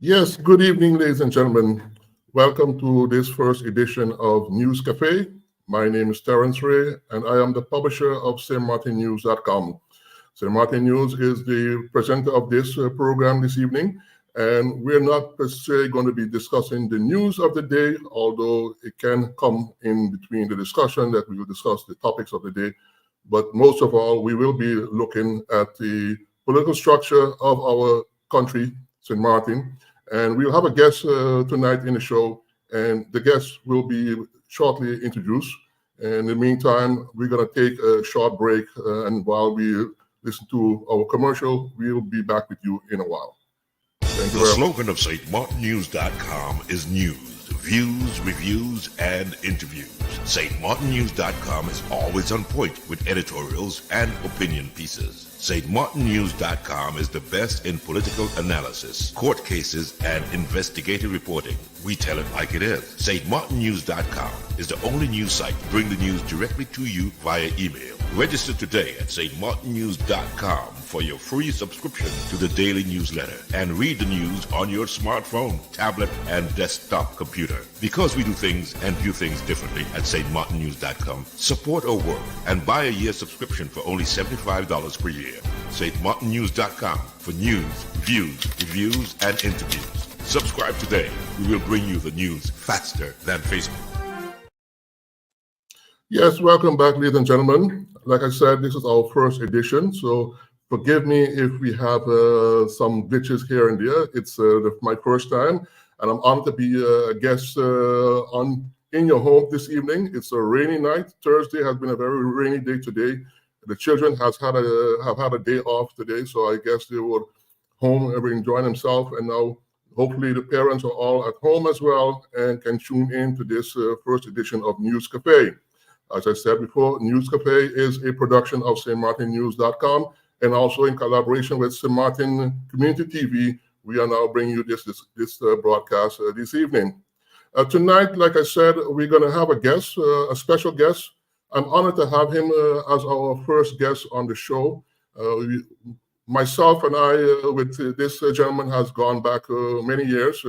Yes, good evening, ladies and gentlemen. Welcome to this first edition of News Cafe. My name is Terence Ray, and I am the publisher of SaintMartinNews.com. St. Martin News is the presenter of this program this evening, and we're not per se going to be discussing the news of the day, although it can come in between the discussion that we will discuss the topics of the day. But most of all, we will be looking at the political structure of our country, St. Martin. And we'll have a guest tonight in the show, and the guest will be shortly introduced. And in the meantime, we're going to take a short break, and while we listen to our commercial, we'll be back with you in a while. Thank you. The slogan of SaintMartinNews.com is news, views, reviews, and interviews. SaintMartinNews.com is always on point with editorials and opinion pieces. SaintMartinNews.com is the best in political analysis, court cases, and investigative reporting. We tell it like it is. SaintMartinNews.com is the only news site to bring the news directly to you via email. Register today at SaintMartinNews.com for your free subscription to the daily newsletter and read the news on your smartphone, tablet, and desktop computer. Because we do things and view things differently at SaintMartinNews.com, support our work and buy a year subscription for only $75 per year. SaintMartinNews.com for news, views, reviews, and interviews. Subscribe today. We will bring you the news faster than Facebook. Yes, welcome back, ladies and gentlemen. Like I said, this is our first edition, so forgive me if we have some glitches here and there. It's my first time, and I'm honored to be a guest in your home this evening. It's a rainy night. Thursday has been a very rainy day today. The children have had a day off today, so I guess they were home and enjoying themselves. And now, hopefully, the parents are all at home as well and can tune in to this first edition of News Cafe. As I said before, News Cafe is a production of stmartinnews.com, and also in collaboration with St. Martin Community TV, we are now bringing you this broadcast this evening. Tonight, like I said, we're going to have a guest, a special guest. I'm honored to have him as our first guest on the show. Myself and I, with this gentleman, has gone back many years.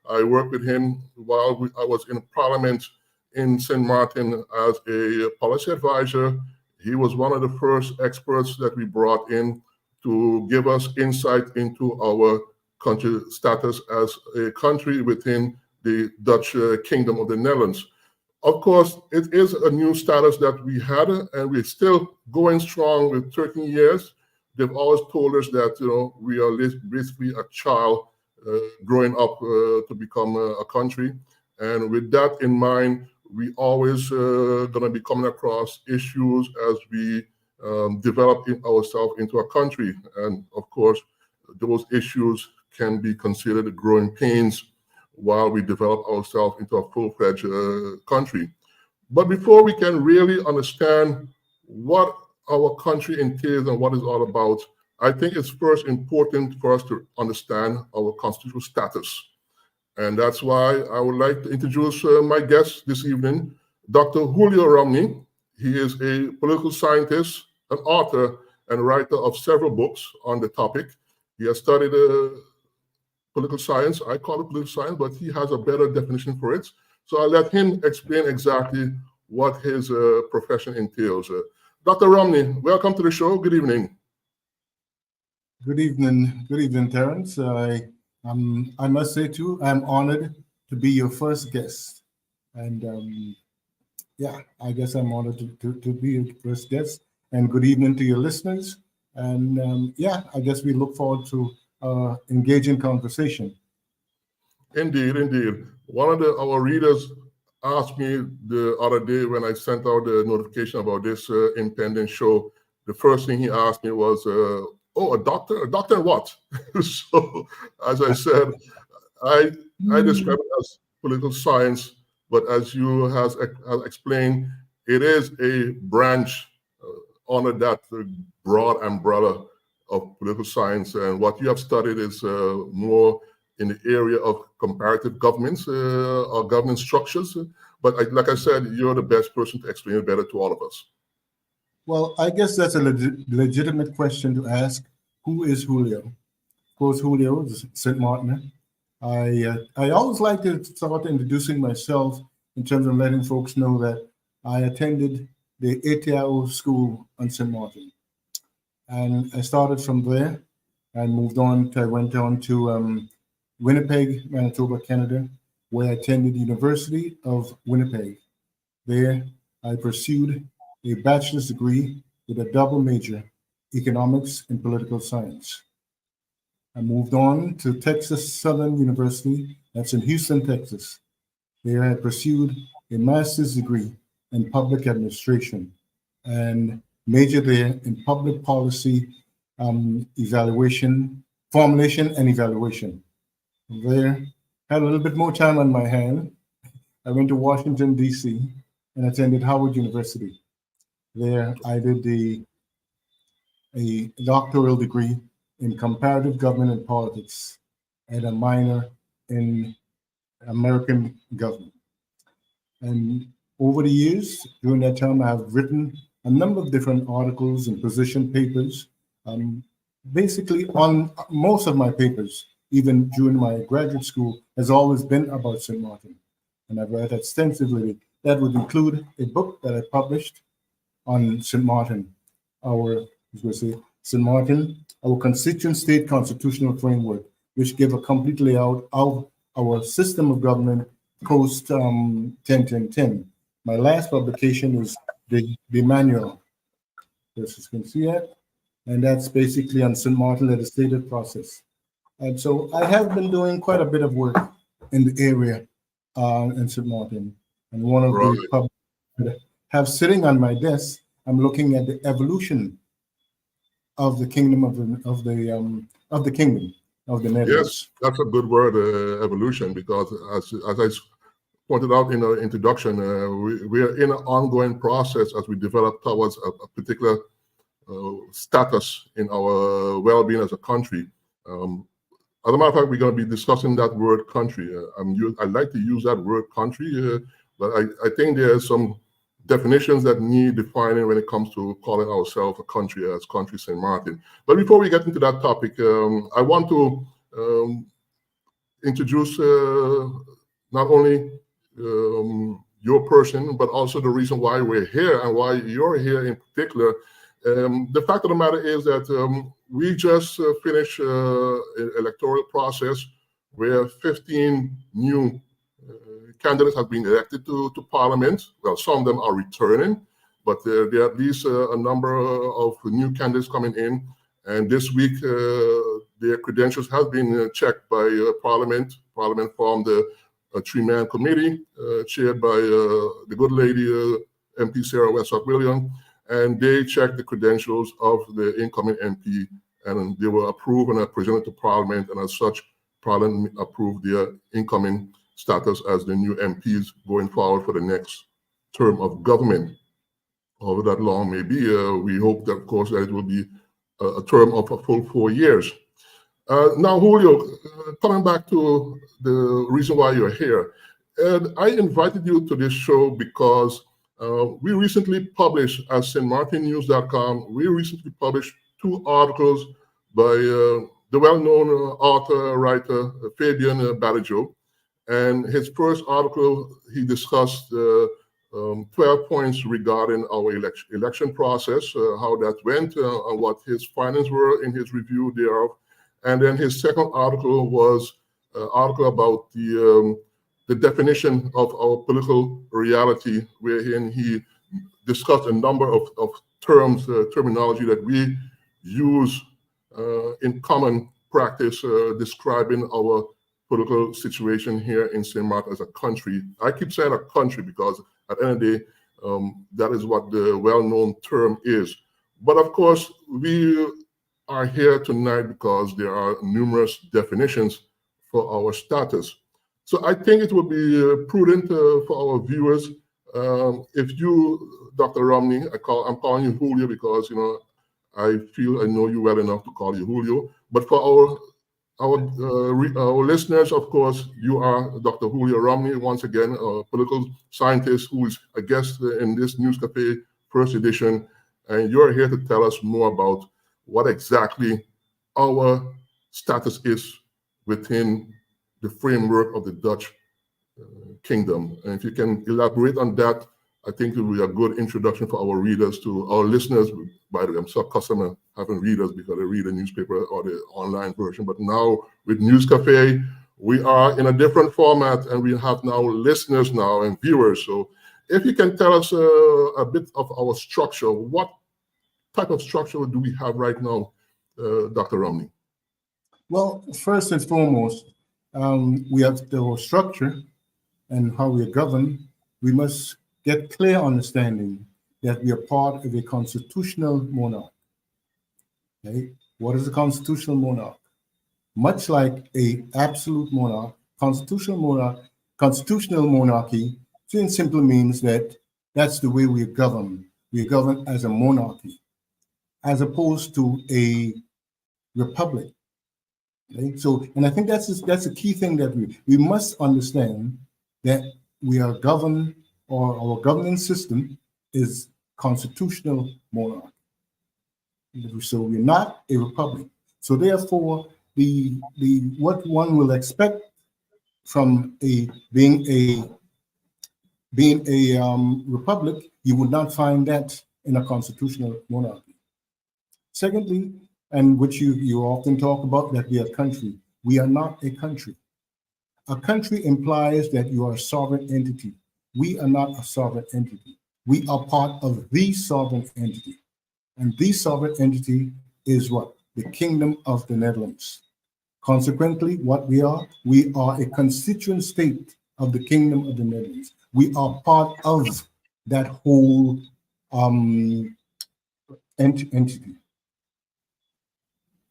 I worked with him while I was in Parliament in St. Martin as a policy advisor. He was one of the first experts that we brought in to give us insight into our country status as a country within the Dutch Kingdom of the Netherlands. Of course, it is a new status that we had, and we're still going strong with 13 years. They've always told us that, we are basically a child growing up to become a country. And with that in mind, we always going to be coming across issues as we develop ourselves into a country. And of course, those issues can be considered growing pains while we develop ourselves into a full-fledged country. But before we can really understand what our country entails and what it's all about, I think it's first important for us to understand our constitutional status. And that's why I would like to introduce my guest this evening, Dr. Julio Romney. He is a political scientist, an author, and writer of several books on the topic. He has studied political science. I call it political science, but he has a better definition for it. So I'll let him explain exactly what his profession entails. Dr. Romney, welcome to the show. Good evening. Good evening, Terrence. I must say too, I'm honored to be your first guest, and I guess I'm honored to be your first guest. And good evening to your listeners. And I guess we look forward to engaging conversation. Indeed. One of our readers asked me the other day when I sent out the notification about this impending show. The first thing he asked me was, a doctor? A doctor in what? So, as I said, I describe it as political science, but as you has explained, it is a branch under that broad umbrella of political science. And what you have studied is more in the area of comparative governments or government structures. But like I said, you're the best person to explain it better to all of us. Well, I guess that's a legitimate question to ask. Who is Julio? Of course, Julio is St. Martin. I always like to start introducing myself in terms of letting folks know that I attended the ATIO school on St. Martin. And I started from there and I went on to Winnipeg, Manitoba, Canada, where I attended the University of Winnipeg. There, I pursued a bachelor's degree with a double major, economics and political science. I moved on to Texas Southern University, that's in Houston, Texas. There I pursued a master's degree in public administration and majored there in public policy formulation and evaluation. There, had a little bit more time on my hand. I went to Washington, D.C. and attended Howard University. There, I did a doctoral degree in comparative government and politics and a minor in American government. And over the years, during that time, I have written a number of different articles and position papers. Basically, on most of my papers, even during my graduate school, has always been about St. Martin. And I've read extensively. That would include a book that I published on St. Martin, St. Martin, our constituent state constitutional framework, which gave a complete layout of our system of government post 10-10-10. My last publication is the manual. As you can see that. And that's basically on St. Martin legislative process. And so I have been doing quite a bit of work in the area in St. Martin. And one of the publications that I have sitting on my desk, I'm looking at the evolution of the kingdom of the kingdom of the Netherlands. Yes, that's a good word, evolution, because as I pointed out in our introduction, we are in an ongoing process as we develop towards a particular status in our well-being as a country. As a matter of fact, we're going to be discussing that word country. I like to use that word country, but I think there are some definitions that need defining when it comes to calling ourselves a country as Country St. Maarten. But before we get into that topic, I want to introduce not only your person, but also the reason why we're here and why you're here in particular. The fact of the matter is that we just finished an electoral process where 15 new candidates have been elected to Parliament. Well, some of them are returning, but there are at least a number of new candidates coming in. And this week, their credentials have been checked by Parliament. Parliament formed a three-man committee chaired by the good lady, MP Sarah Westlock-Williams, and they checked the credentials of the incoming MP, and they were approved and are presented to Parliament, and as such, Parliament approved their incoming status as the new MPs going forward for the next term of government. However that long may be, we hope that, of course, that it will be a term of a full 4 years. Now, Julio, coming back to the reason why you're here, and I invited you to this show because we recently published, at stmartinnews.com, we recently published 2 articles by the well-known author, writer, Fabian Badajo. And his first article, he discussed 12 points regarding our election process, how that went, and what his findings were in his review thereof. And then his second article was an article about the definition of our political reality, wherein he discussed a number of terms, terminology that we use in common practice describing our political situation here in St. Maarten as a country. I keep saying a country because at the end of the day, that is what the well-known term is. But of course, we are here tonight because there are numerous definitions for our status. So I think it would be prudent for our viewers if you, Dr. Romney, I'm calling you Julio because, you know, I feel I know you well enough to call you Julio. But for our listeners, of course, you are Dr. Julio Romney, once again, a political scientist who is a guest in this News Cafe first edition. And you're here to tell us more about what exactly our status is within the framework of the Dutch kingdom. And if you can elaborate on that, I think it will be a good introduction for our readers, to our listeners. By the way, I'm so accustomed to having readers because they read the newspaper or the online version. But now with News Cafe, we are in a different format, and we have now listeners now and viewers. So if you can tell us a bit of our structure, what type of structure do we have right now, Dr. Romney? Well, first and foremost, we have the structure and how we are governed. We must get clear understanding that we are part of a constitutional monarch. Okay? What is a constitutional monarch? Much like an absolute monarch, constitutional monarchy simply means that that's the way we are governed. We are governed as a monarchy, as opposed to a republic. Okay? So, and I think that's a key thing that we must understand, that we are governed, or our governing system is constitutional monarchy. So we're not a republic. So therefore, the what one will expect from being a republic, you would not find that in a constitutional monarchy. Secondly, and which you often talk about, that we are a country. We are not a country. A country implies that you are a sovereign entity. We are not a sovereign entity. We are part of the sovereign entity. And the sovereign entity is what? The Kingdom of the Netherlands. Consequently, what we are a constituent state of the Kingdom of the Netherlands. We are part of that whole entity.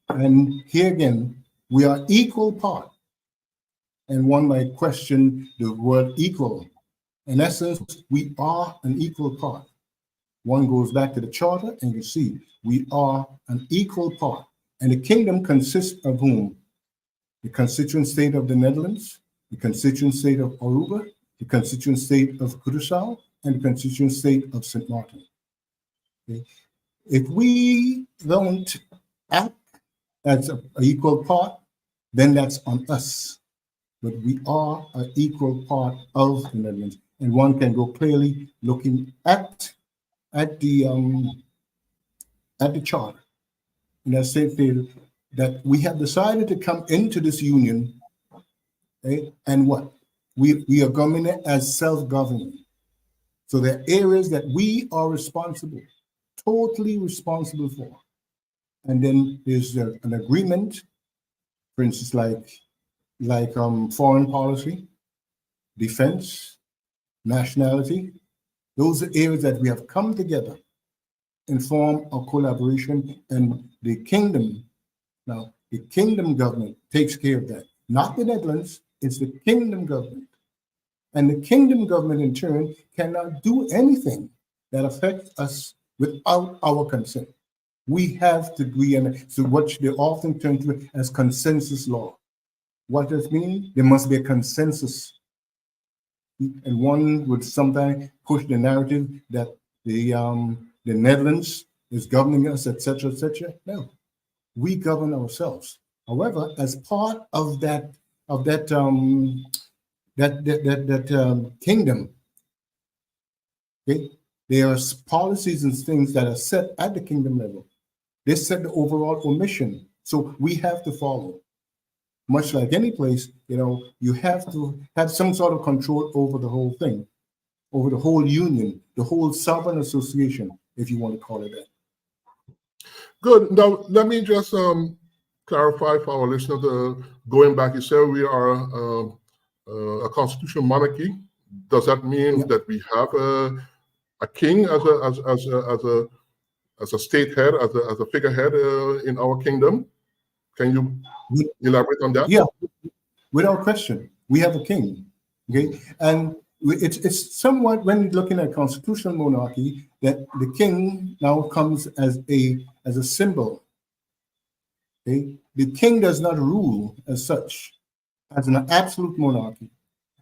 And here again, we are equal part and one might question the word equal. In essence, we are an equal part. One goes back to the charter, and you see we are an equal part. And the kingdom consists of whom? The constituent state of the Netherlands, the constituent state of Aruba, the constituent state of Curaçao, and the constituent state of St. Martin. Okay? If we don't act as an equal part, then that's on us. But we are an equal part of the Netherlands, and one can go clearly looking at the charter, and that stated that we have decided to come into this union, okay, and what we are governing as self-governing. So there are areas that we are responsible, totally responsible for, and then there's an agreement, for instance, like foreign policy, defense, nationality. Those are areas that we have come together in form of collaboration, and the kingdom, now the kingdom government takes care of that. Not the Netherlands, it's the kingdom government. And the kingdom government in turn cannot do anything that affects us without our consent. We have to agree on it. So what they often turn to as consensus law. What does it mean? There must be a consensus. And one would sometimes push the narrative that the Netherlands is governing us, etc., etc. No, we govern ourselves. However, as part of that kingdom, okay, there are policies and things that are set at the kingdom level. They set the overall mission, so we have to follow. Much like any place, you have to have some sort of control over the whole thing, over the whole union, the whole sovereign association, if you want to call it that. Good. Now, let me just clarify for our listeners. Going back, you said we are a constitutional monarchy. Does that mean that we have a king as a state head, as a figurehead in our kingdom? Can you elaborate on that? Yeah, without question, we have a king. Okay, and it's somewhat, when you're looking at constitutional monarchy, that the king now comes as a symbol. Okay, the king does not rule as such as an absolute monarchy.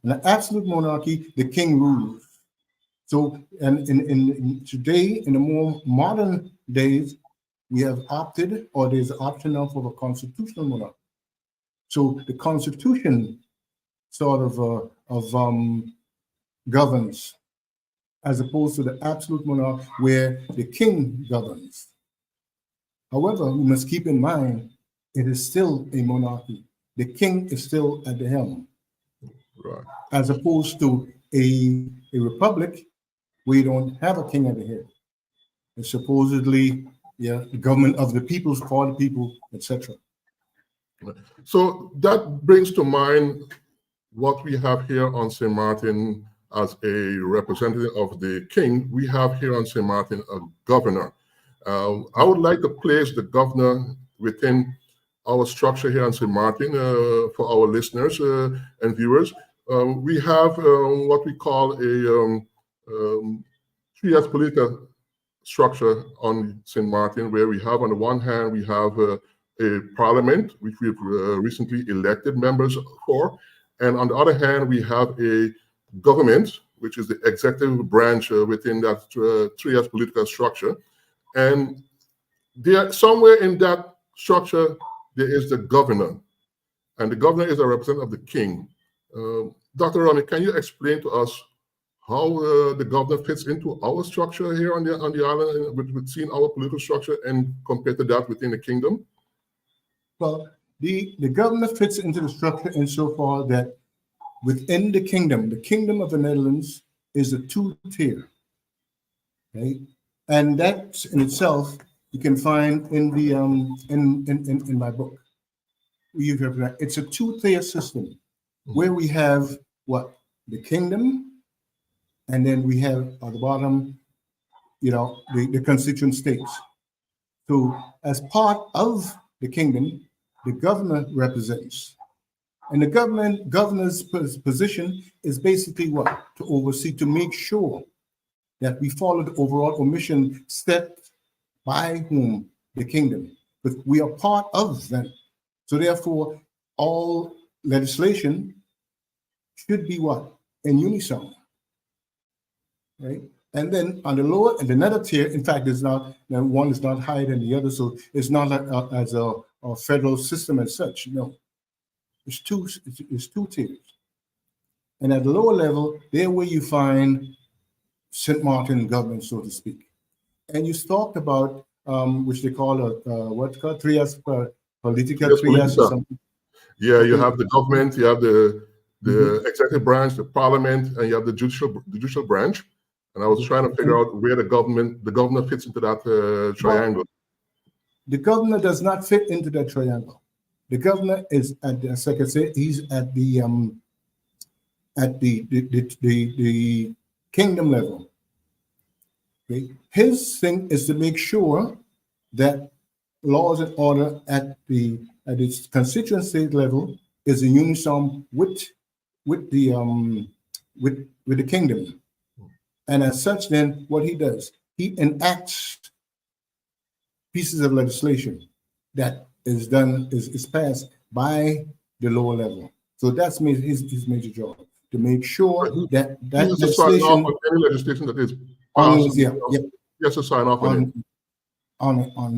In an absolute monarchy, the king rules. So, and in today, in the more modern days, we have opted, or there's an option now for a constitutional monarchy. So the Constitution sort of governs, as opposed to the absolute monarch where the king governs. However, we must keep in mind it is still a monarchy. The king is still at the helm, right, as opposed to a republic where you don't have a king at the head. It's supposedly the government of the people, for the people, etc. So that brings to mind what we have here on St. Martin as a representative of the king. We have here on St. Martin a governor. I would like to place the governor within our structure here on St. Martin for our listeners and viewers. We have what we call a trias política structure on St. Martin, where we have, on the one hand, we have a parliament, which we've recently elected members for, and on the other hand, we have a government, which is the executive branch within that trias política structure. And there, somewhere in that structure, there is the governor, and the governor is a representative of the king. Dr. Romney, can you explain to us how the governor fits into our structure here on the island, within our political structure, and compared to that within the kingdom? Well, the governor fits into the structure insofar that within the kingdom of the Netherlands is a two-tier. Okay, and that in itself you can find in the in my book. It's a two-tier system where we have what? The kingdom, and then we have at the bottom, the constituent states. So as part of the kingdom, the governor represents. And the governor's position is basically what? To oversee, to make sure that we follow the overall mission set by whom? The kingdom. But we are part of them. So therefore, all legislation should be what? In unison. Right? And then on the lower and another tier, in fact, is not, one is not higher than the other, so it's not like as a federal system as such. No, it's two tiers. And at the lower level, there where you find St. Martin government, so to speak. And you talked about which they call what's called trias politica, trias or something. Yeah, you have the government, you have the executive branch, the parliament, and you have the judicial branch. And I was trying to figure out where the governor fits into that triangle. The governor does not fit into that triangle. The governor is at the, as I can say, he's at the kingdom level. Okay? His thing is to make sure that laws and order at its constituent state level is in unison with the kingdom. And as such, then what he does, he enacts pieces of legislation that is passed by the lower level. So that's his major job, to make sure that legislation, any legislation that is passed, he has to sign off on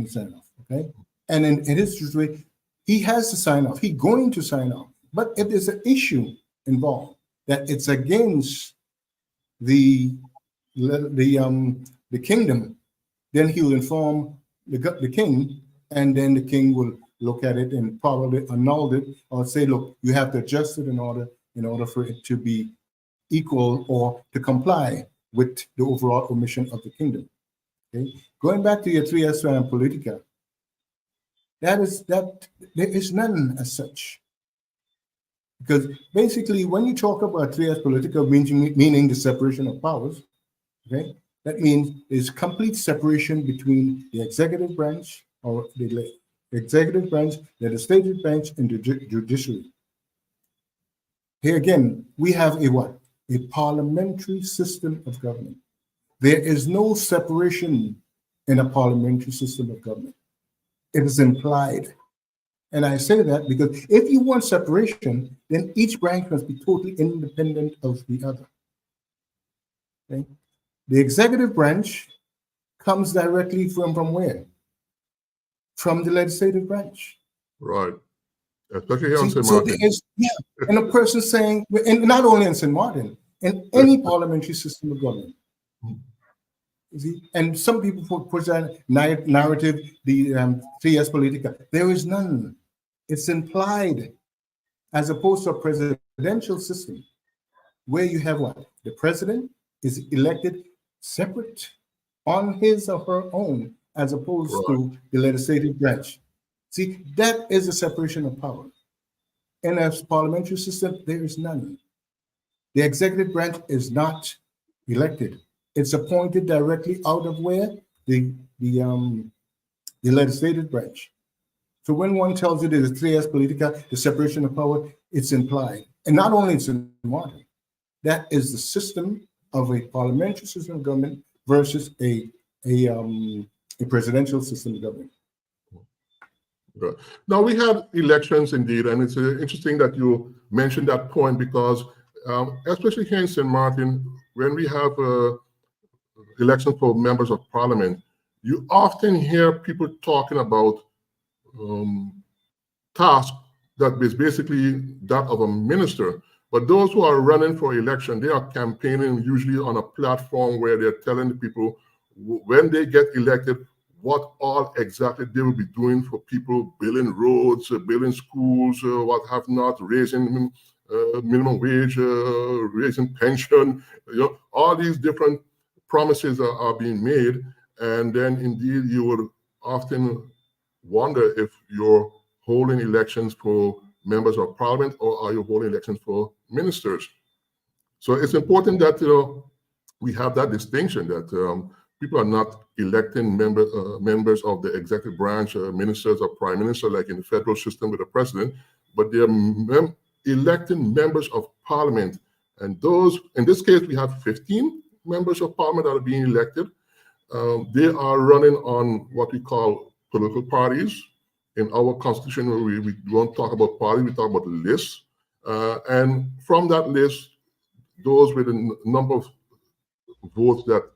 the sign off. Okay, and in his situation, he has to sign off. He's going to sign off. But if there's an issue involved that it's against the kingdom, then he'll inform the king, and then the king will look at it and probably annul it or say, look, you have to adjust it in order for it to be equal or to comply with the overall mission of the kingdom. Okay, going back to your trias politica, there is none as such. Because basically, when you talk about trias politica, meaning the separation of powers, okay, that means there's complete separation between the executive branch or the executive branch, the legislative branch, and the judiciary. Here again, we have a parliamentary system of government. There is no separation in a parliamentary system of government. It is implied. And I say that because if you want separation, then each branch must be totally independent of the other. Okay? The executive branch comes directly from where? From the legislative branch. Right. Especially here in St. Martin. And a person saying, and not only in St. Martin, in any parliamentary system of government. You see? And some people push that narrative, the trias politica. There is none. It's implied, as opposed to a presidential system where you have what? The president is elected separate on his or her own, as opposed to the legislative branch. See, that is a separation of power. In a parliamentary system, there is none. The executive branch is not elected. It's appointed directly out of where? The legislative branch. So when one tells you there's a trias politica, the separation of power, it's implied. And not only it's in Martin, that is the system of a parliamentary system of government versus a presidential system of government. Right. Now, we had elections indeed, and it's interesting that you mentioned that point because, especially here in St. Martin, when we have elections for members of parliament, you often hear people talking about tasks that is basically that of a minister. But those who are running for election, they are campaigning usually on a platform where they're telling the people when they get elected, what all exactly they will be doing for people, building roads, building schools, what have not, raising minimum wage, raising pension, all these different promises are being made. And then indeed you would often wonder if you're holding elections for members of parliament or are you holding elections for ministers. So it's important that we have that distinction that people are not electing members of the executive branch, ministers or prime minister like in the federal system with the president, but they're electing members of parliament. And those, in this case, we have 15 members of parliament that are being elected. They are running on what we call political parties. In our constitution, we don't talk about parties, we talk about lists. And from that list, those with a number of votes that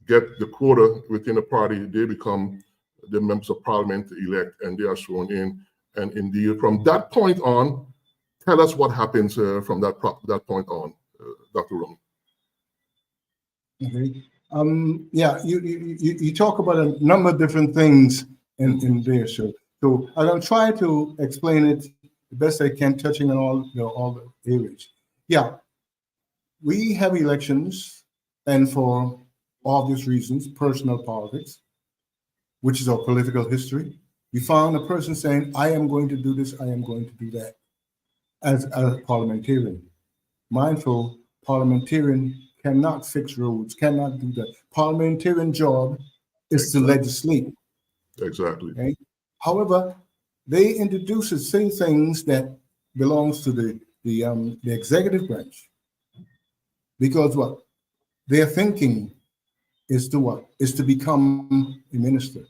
get the quota within a party, they become the members of parliament elect, and they are sworn in. And indeed, from that point on, tell us what happens from that point on, Dr. Romney. Okay. Yeah, you talk about a number of different things in there, so I'm going to try to explain it the best I can, touching on all the areas. Yeah, we have elections, and for obvious reasons, personal politics, which is our political history. We found a person saying, I am going to do this, I am going to do that, as a parliamentarian. Mindful, parliamentarian cannot fix roads, cannot do that. Parliamentarian job is to legislate. Exactly. Okay? However, they introduce the same things that belongs to the executive branch. Because what? Their thinking is to what? Is to become a minister.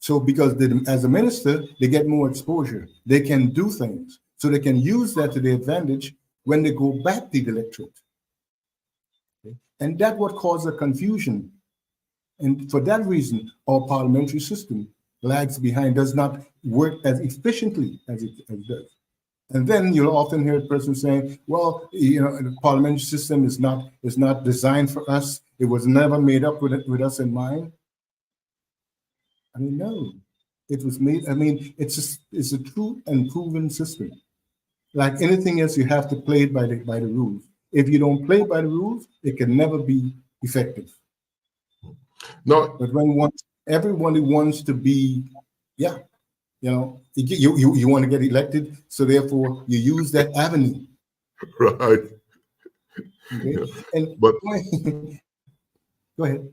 So because as a minister, they get more exposure. They can do things. So they can use that to their advantage when they go back to the electorate. Okay? And that's what causes a confusion. And for that reason, our parliamentary system lags behind, does not work as efficiently as it does. And then you'll often hear a person saying, well, the parliamentary system is not designed for us. It was never made up with us in mind. I mean, no, it was made. I mean, it's a true and proven system. Like anything else, you have to play it by the rules. If you don't play by the rules, it can never be effective. No, but when everybody wants to be, you want to get elected, so therefore you use that avenue. Right. Okay. Yeah. And but go ahead.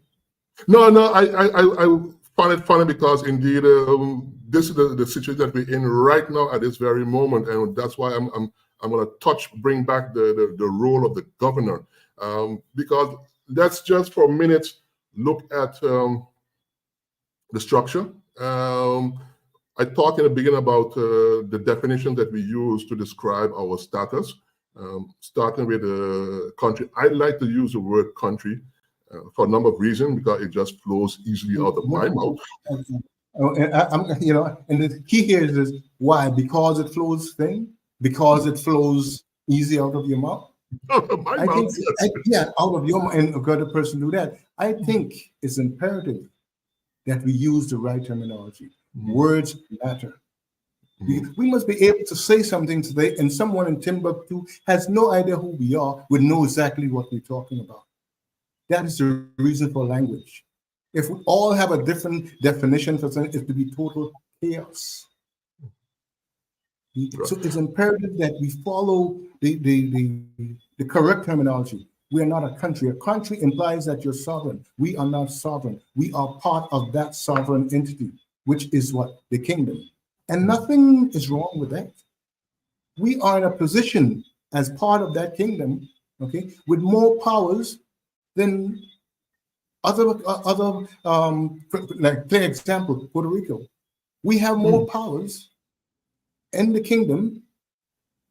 No, I find it funny because indeed this is the situation that we're in right now at this very moment, and that's why I'm going to bring back the role of the governor, because let's just for a minute look at the structure. I talked in the beginning about the definition that we use to describe our status, starting with a country. I like to use the word country for a number of reasons, because it just flows easily out of my mouth. And the key here is why? Because it flows thin? Because it flows easy out of your mouth? Out of my mouth, yes. Out of your mouth, and got a person do that. I think it's imperative that we use the right terminology. Mm-hmm. Words matter. Mm-hmm. We must be able to say something today, and someone in Timbuktu has no idea who we are, would know exactly what we're talking about. That is the reason for language. If we all have a different definition for something, it's to be total chaos. Right. So it's imperative that we follow the correct terminology. We are not a country. A country implies that you're sovereign. We are not sovereign. We are part of that sovereign entity, which is what? The kingdom. And nothing is wrong with that. We are in a position as part of that kingdom, okay, with more powers than other like, for example, Puerto Rico. We have more powers in the kingdom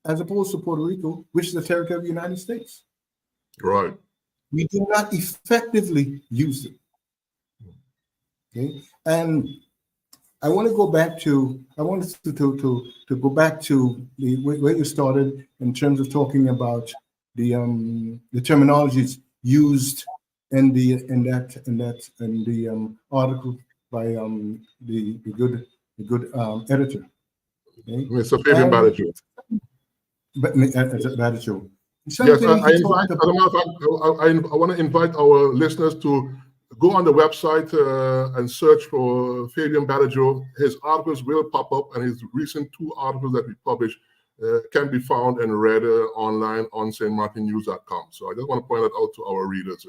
as opposed to Puerto Rico, which is a territory of the United States. Right. We do not effectively use it. Okay, and I want to go back to to go back to where you started in terms of talking about the terminologies used in the article by the good editor. Okay? Mr. Fabian Badajoe. Badajoe. Yes, I want to invite our listeners to go on the website and search for Fabian Badajoe. His articles will pop up, and his recent 2 articles that we published can be found and read online on stmartinnews.com. So I just want to point that out to our readers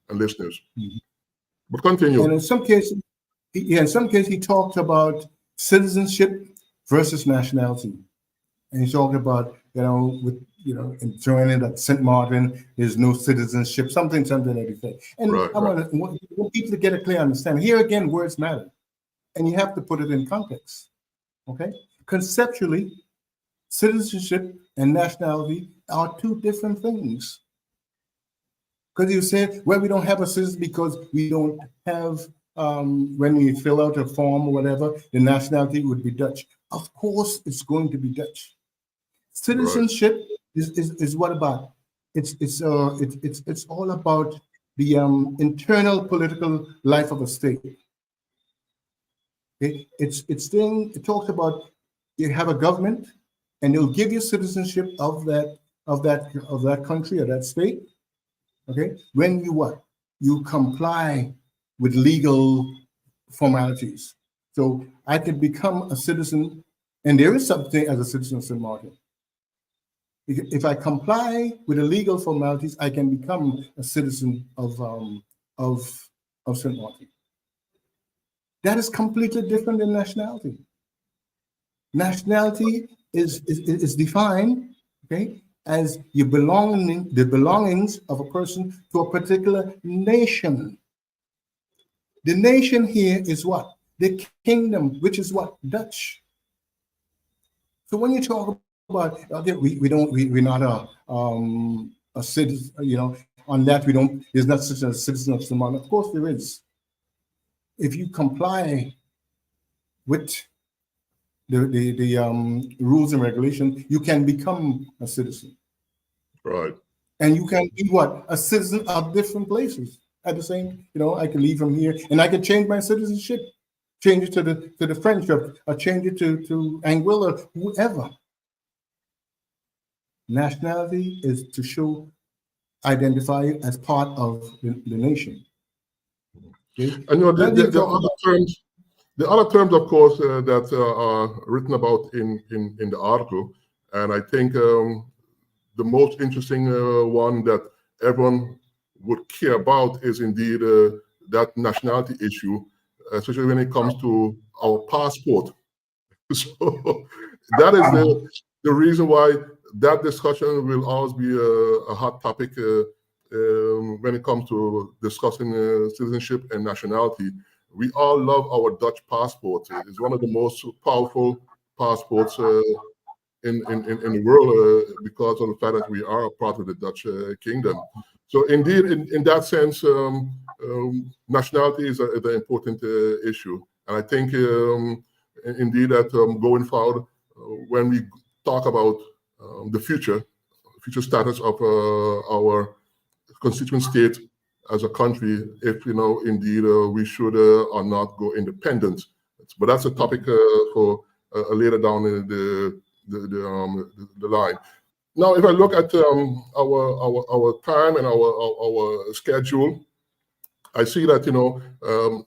and listeners. Mm-hmm. But continue. And in some cases, he talked about citizenship versus nationality. And he's talking about, with, enjoining that St. Martin, there's no citizenship, something to that effect. And Right, I right. want people to get a clear understanding. Here again, words matter. And you have to put it in context. Okay? Conceptually, citizenship and nationality are two different things. Because you said, well, we don't have a citizen because we don't have, when we fill out a form or whatever, the nationality would be Dutch. Of course, it's going to be Dutch. Right. Citizenship is what about? It's all about the internal political life of a state. It talks about you have a government, and they'll give you citizenship of that country or that state. Okay, when you what? You comply with legal formalities. So I can become a citizen, and there is something as a citizen of St. Martin. If I comply with the legal formalities, I can become a citizen of St. Martin. That is completely different than nationality. Nationality is defined, okay, as the belongings of a person to a particular nation. The nation here is what? The kingdom, which is what? Dutch. So when you talk about, okay, we're not a citizen, on that there's not such a citizen of St. Martin. Of course there is. If you comply with the rules and regulations, you can become a citizen. Right. And you can be what? A citizen of different places. At the same, I can leave from here and I can change my citizenship, change it to the French, or change it to Anguilla, whoever. Nationality is to identify you as part of the nation. Okay? And Then you talk about the other terms, of course, that are written about in the article, and I think the most interesting one that everyone would care about is indeed that nationality issue, especially when it comes to our passport. So that is the reason why that discussion will always be a hot topic when it comes to discussing citizenship and nationality. We all love our Dutch passport. It's one of the most powerful passports in the world because of the fact that we are a part of the Dutch kingdom. So indeed, in that sense, nationality is an important issue. And I think indeed that going forward, when we talk about the future status of our constituent state as a country, if indeed we should or not go independent. But that's a topic for later down the line. Now, if I look at our time and our schedule, I see that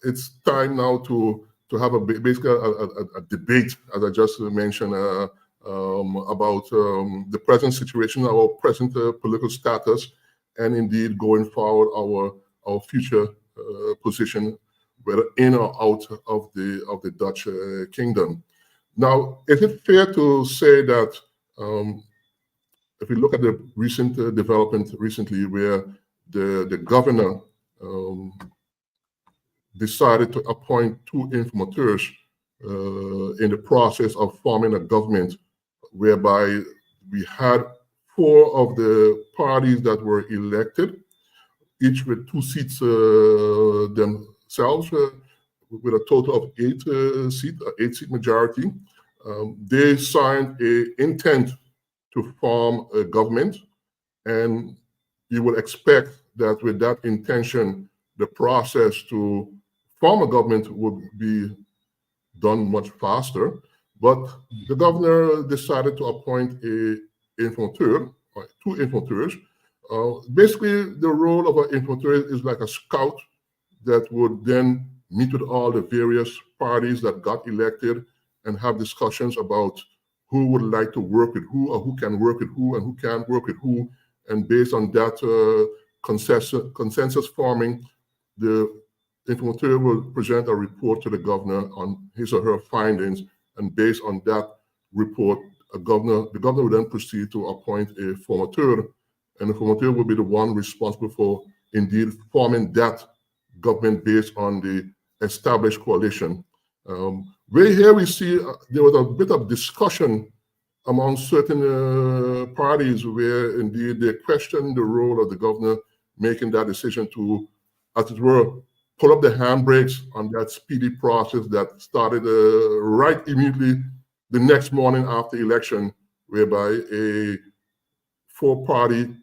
it's time now to have basically a debate, as I just mentioned, about the present situation, our present political status, and indeed going forward our future position, whether in or out of the Dutch kingdom. Now, is it fair to say that if we look at the recent development recently, where the governor decided to appoint two informateurs in the process of forming a government, whereby we had four of the parties that were elected, each with 2 seats themselves, with a total of 8-seat majority. They signed an intent to form a government, and you would expect that with that intention, the process to form a government would be done much faster. But the governor decided to appoint an informateur, or 2 informateurs. Basically, the role of an informateur is like a scout that would then meet with all the various parties that got elected and have discussions about who would like to work with who, or who can work with who, and who can't work with who. And based on that consensus forming, the informateur will present a report to the governor on his or her findings, and based on that report, the governor will then proceed to appoint a formateur, and the formateur will be the one responsible for indeed forming that government based on the established coalition. Where here we see there was a bit of discussion among certain parties where indeed they questioned the role of the governor making that decision to, as it were, pull up the handbrakes on that speedy process that started right immediately the next morning after election, whereby a four-party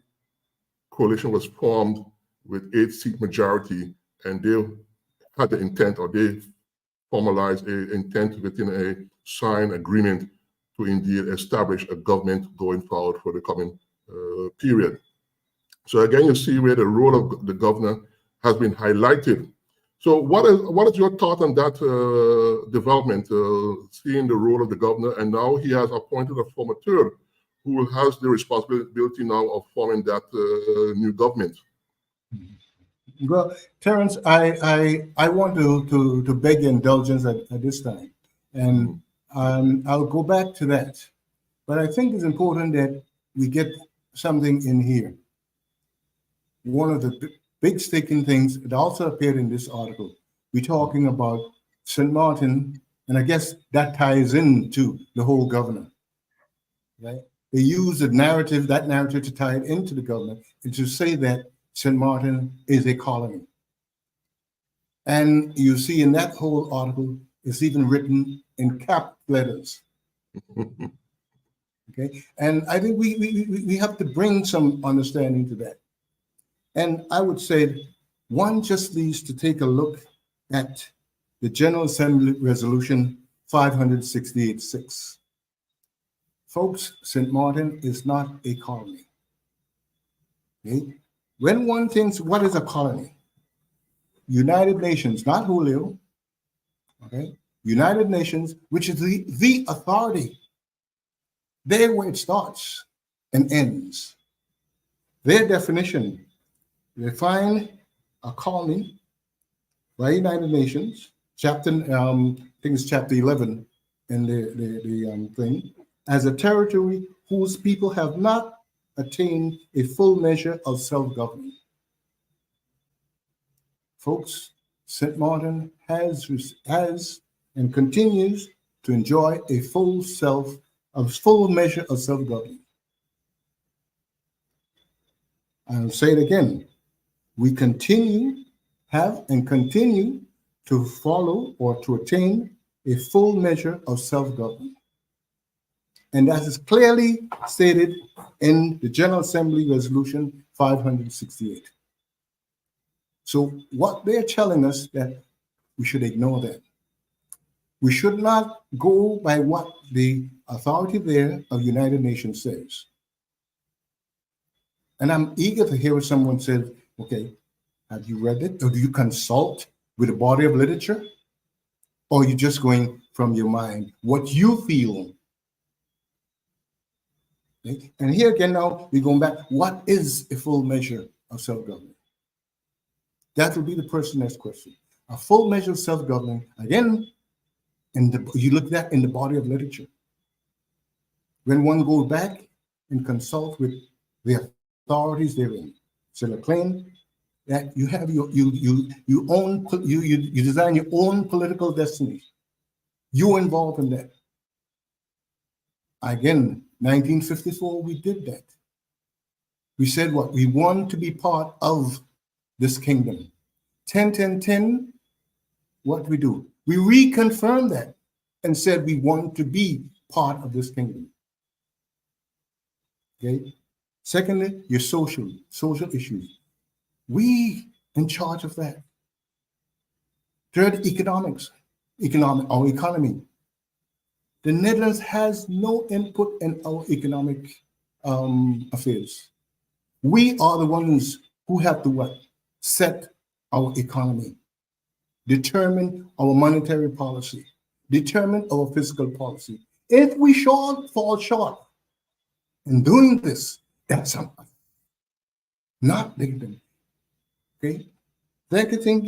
coalition was formed with 8-seat majority, and they had the intent, or they formalized an intent within a signed agreement to indeed establish a government going forward for the coming period. So again, you see where the role of the governor has been highlighted. So what is your thought on that development, seeing the role of the governor, and now he has appointed a formateur who has the responsibility now of forming that new government? Well, Terence, I want to beg your indulgence at this time, and I'll go back to that. But I think it's important that we get something in here. One of the big sticking things that also appeared in this article, we're talking about St. Maarten, and I guess that ties into the whole governor, right? They use that narrative to tie it into the governor and to say that St. Maarten is a colony. And you see in that whole article, it's even written in cap letters. Okay, and I think we have to bring some understanding to that. And I would say one just needs to take a look at the General Assembly Resolution 568-6. Folks, St. Maarten is not a colony. Okay? When one thinks, what is a colony? United Nations, not Julio, okay? United Nations, which is the authority. There where it starts and ends. Their definition, they find a colony by United Nations, chapter, I think it's chapter 11 in the thing, as a territory whose people have not attained a full measure of self-government. Folks, St. Maarten has and continues to enjoy a full measure of self-government. I'll say it again. We continue to follow or to attain a full measure of self-government. And that is clearly stated in the General Assembly Resolution 568. So what they're telling us that we should ignore that. We should not go by what the authority there of United Nations says. And I'm eager to hear what someone says, okay, have you read it? Or do you consult with a body of literature? Or are you just going from your mind, what you feel? Okay? And here again now, we're going back, what is a full measure of self-government? That will be the person next question. A full measure of self-government, again, you look at that in the body of literature. When one goes back and consult with the authorities therein, so a claim that you have you design your own political destiny. You're involved in that. Again, 1954, we did that. We said what? We want to be part of this kingdom. 10-10-10, what we do? We reconfirmed that and said we want to be part of this kingdom. Okay. Secondly, your social issues. We in charge of that. Third, our economy. The Netherlands has no input in our economic affairs. We are the ones who have to what? Set our economy, determine our monetary policy, determine our fiscal policy. If we fall short in doing this, that's something. Not negative. Okay. Second thing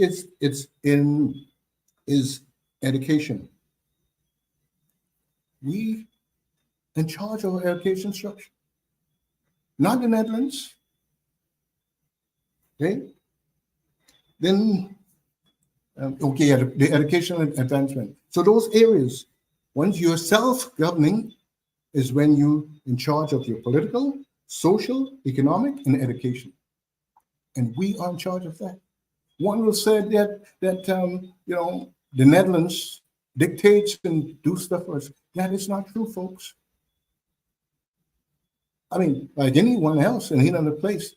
is education. We in charge of our education structure, not the Netherlands. Okay? Then, the education and advancement. So those areas, once you're self-governing, is when you're in charge of your political, social, economic, and education. And we are in charge of that. One will say that the Netherlands dictates and do stuff for us. That is not true, folks. I mean, like anyone else in any other place,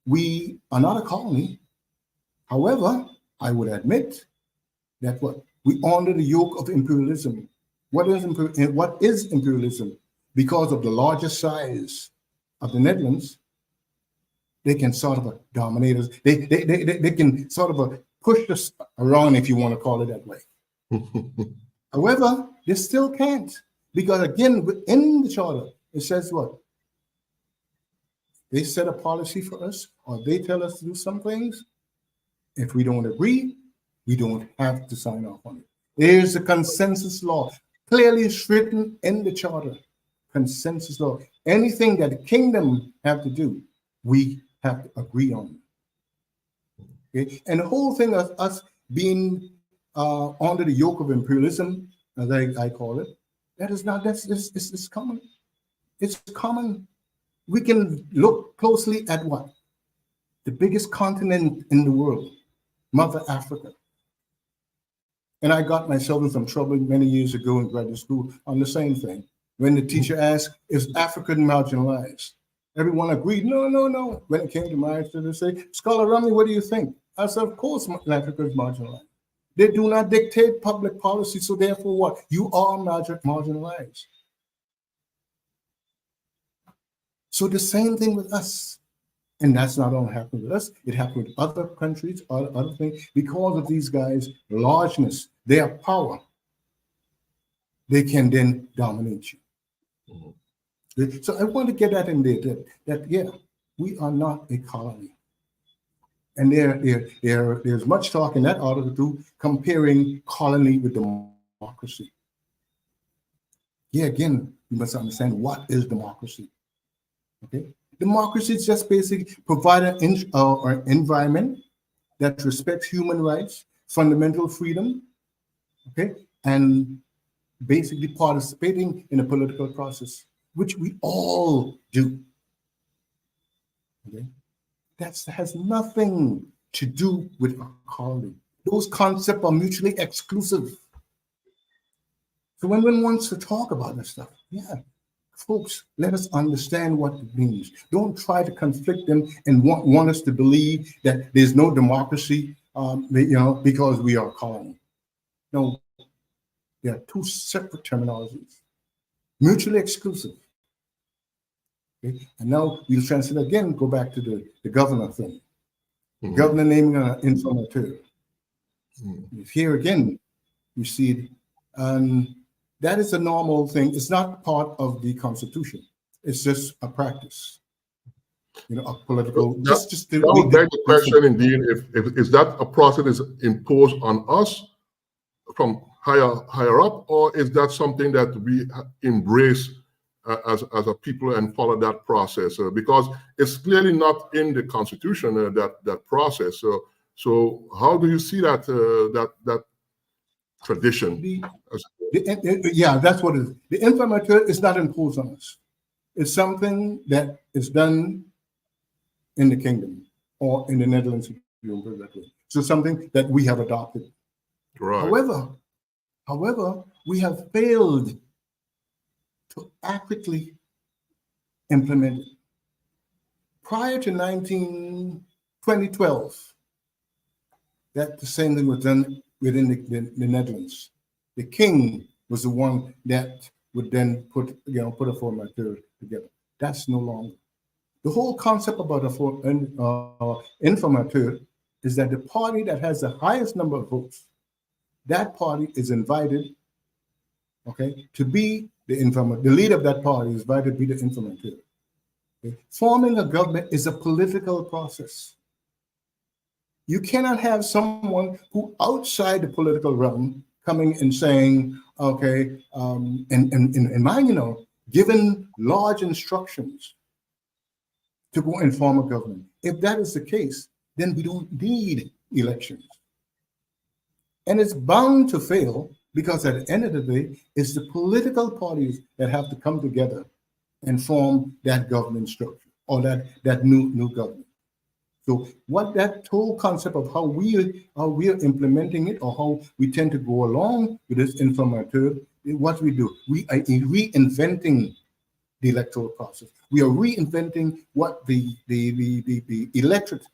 we are not a colony. However, I would admit that we under the yoke of imperialism. What is imperialism? Because of the larger size of the Netherlands, they can sort of dominate us. They can sort of push us around, if you want to call it that way. However, they still can't, because again, within the charter, it says what? They set a policy for us, or they tell us to do some things. If we don't agree, we don't have to sign off on it. There's a consensus law, clearly written in the charter. Consensus law. Anything that the kingdom have to do, we have to agree on. Okay? And the whole thing of us being under the yoke of imperialism, as I call it, it's common. It's common. We can look closely at what? The biggest continent in the world, Mother Africa. And I got myself in some trouble many years ago in graduate school on the same thing. When the teacher asked, is Africa marginalized? Everyone agreed, no. When it came to my answer, they say, Scholar Romney, what do you think? I said, of course, Africa is marginalized. They do not dictate public policy, so therefore what? You are marginalized. So the same thing with us. And that's not only happened with us, it happened with other countries, other things, because of these guys' largeness, their power, they can then dominate you. Mm-hmm. So I want to get that in there, that we are not a colony. And there's much talk in that article too, comparing colony with democracy. Yeah, again, you must understand what is democracy. Okay, democracy is just basically provide an environment that respects human rights, fundamental freedom, okay, and basically participating in a political process, which we all do. Okay, that has nothing to do with a colony. Those concepts are mutually exclusive. So when one wants to talk about this stuff, folks, let us understand what it means. Don't try to conflict them and want us to believe that there's no democracy, because we are a colony. No, there are two separate terminologies, mutually exclusive. Okay? And now we'll translate again, go back to the governor thing. Mm-hmm. Governor naming an informateur. Mm-hmm. Here again, you see it. That is a normal thing. It's not part of the Constitution. It's just a practice, a political. That would beg the question, indeed, if is that a process is imposed on us from higher up, or is that something that we embrace as a people and follow that process? Because it's clearly not in the Constitution that process. So how do you see that that tradition? That's what it is. The informateur is not imposed on us. It's something that is done in the kingdom or in the Netherlands. So something that we have adopted. Right. However, we have failed to accurately implement it. Prior to 2012, that the same thing was done within the Netherlands. The king was the one that would then put a formateur together. That's no longer. The whole concept about informateur is that the party that has the highest number of votes, that party is invited, to be the informateur. The leader of that party is invited to be the informateur. Okay? Forming a government is a political process. You cannot have someone who outside the political realm coming and saying, in mine, given large instructions to go and form a government. If that is the case, then we don't need elections. And it's bound to fail because at the end of the day, it's the political parties that have to come together and form that government structure or that new government. So what that whole concept of how we are implementing it, or how we tend to go along with this informateur, what we do, we are reinventing the electoral process. We are reinventing what the electorate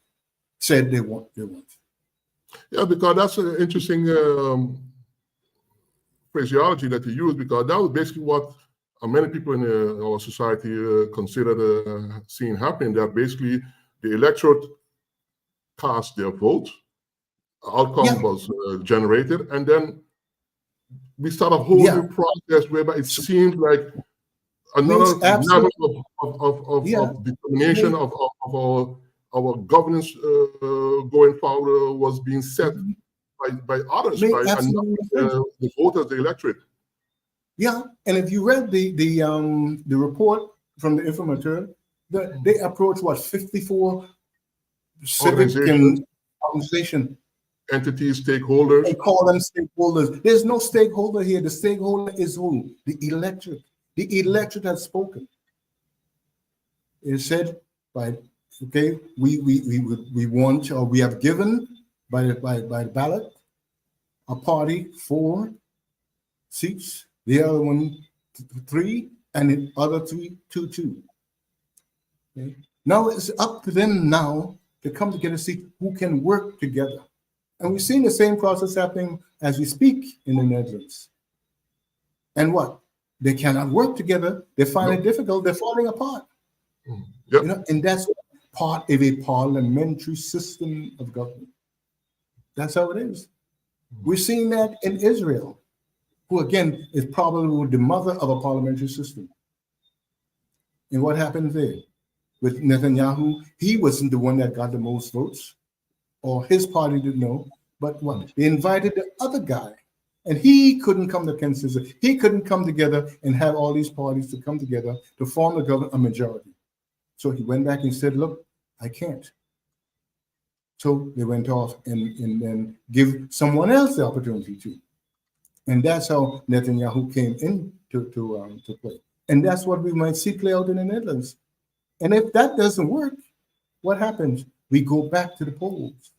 said they want. Yeah, because that's an interesting phraseology that you use, because that was basically what many people in our society considered seeing happen, that basically the electorate cast their vote, outcome was generated, and then we start a whole new process whereby it seems like another level of determination of our governance going forward was being set by others, by the voters, the electorate. Yeah, and if you read the report from the informateur, they approach 54 civic and organization entities, stakeholders. They call them stakeholders. There's no stakeholder here. The stakeholder is who? The electorate. The electorate has spoken. It said by we want, or we have given by the ballot a party 4 seats, the other one 3, and the other 3 2. Okay? Now it's up to them now to come together and see who can work together. And we're seeing the same process happening as we speak in the Netherlands. And what? They cannot work together. They find it difficult. They're falling apart. Yep. And that's part of a parliamentary system of government. That's how it is. We're seeing that in Israel, who again is probably the mother of a parliamentary system. And what happened there? With Netanyahu, he wasn't the one that got the most votes, or his party didn't know, but what? They invited the other guy, and he couldn't come to consensus. He couldn't come together and have all these parties to come together to form a majority. So he went back and said, look, I can't. So they went off and then give someone else the opportunity to. And that's how Netanyahu came in to play. And that's what we might see play out in the Netherlands. And if that doesn't work, what happens? We go back to the polls.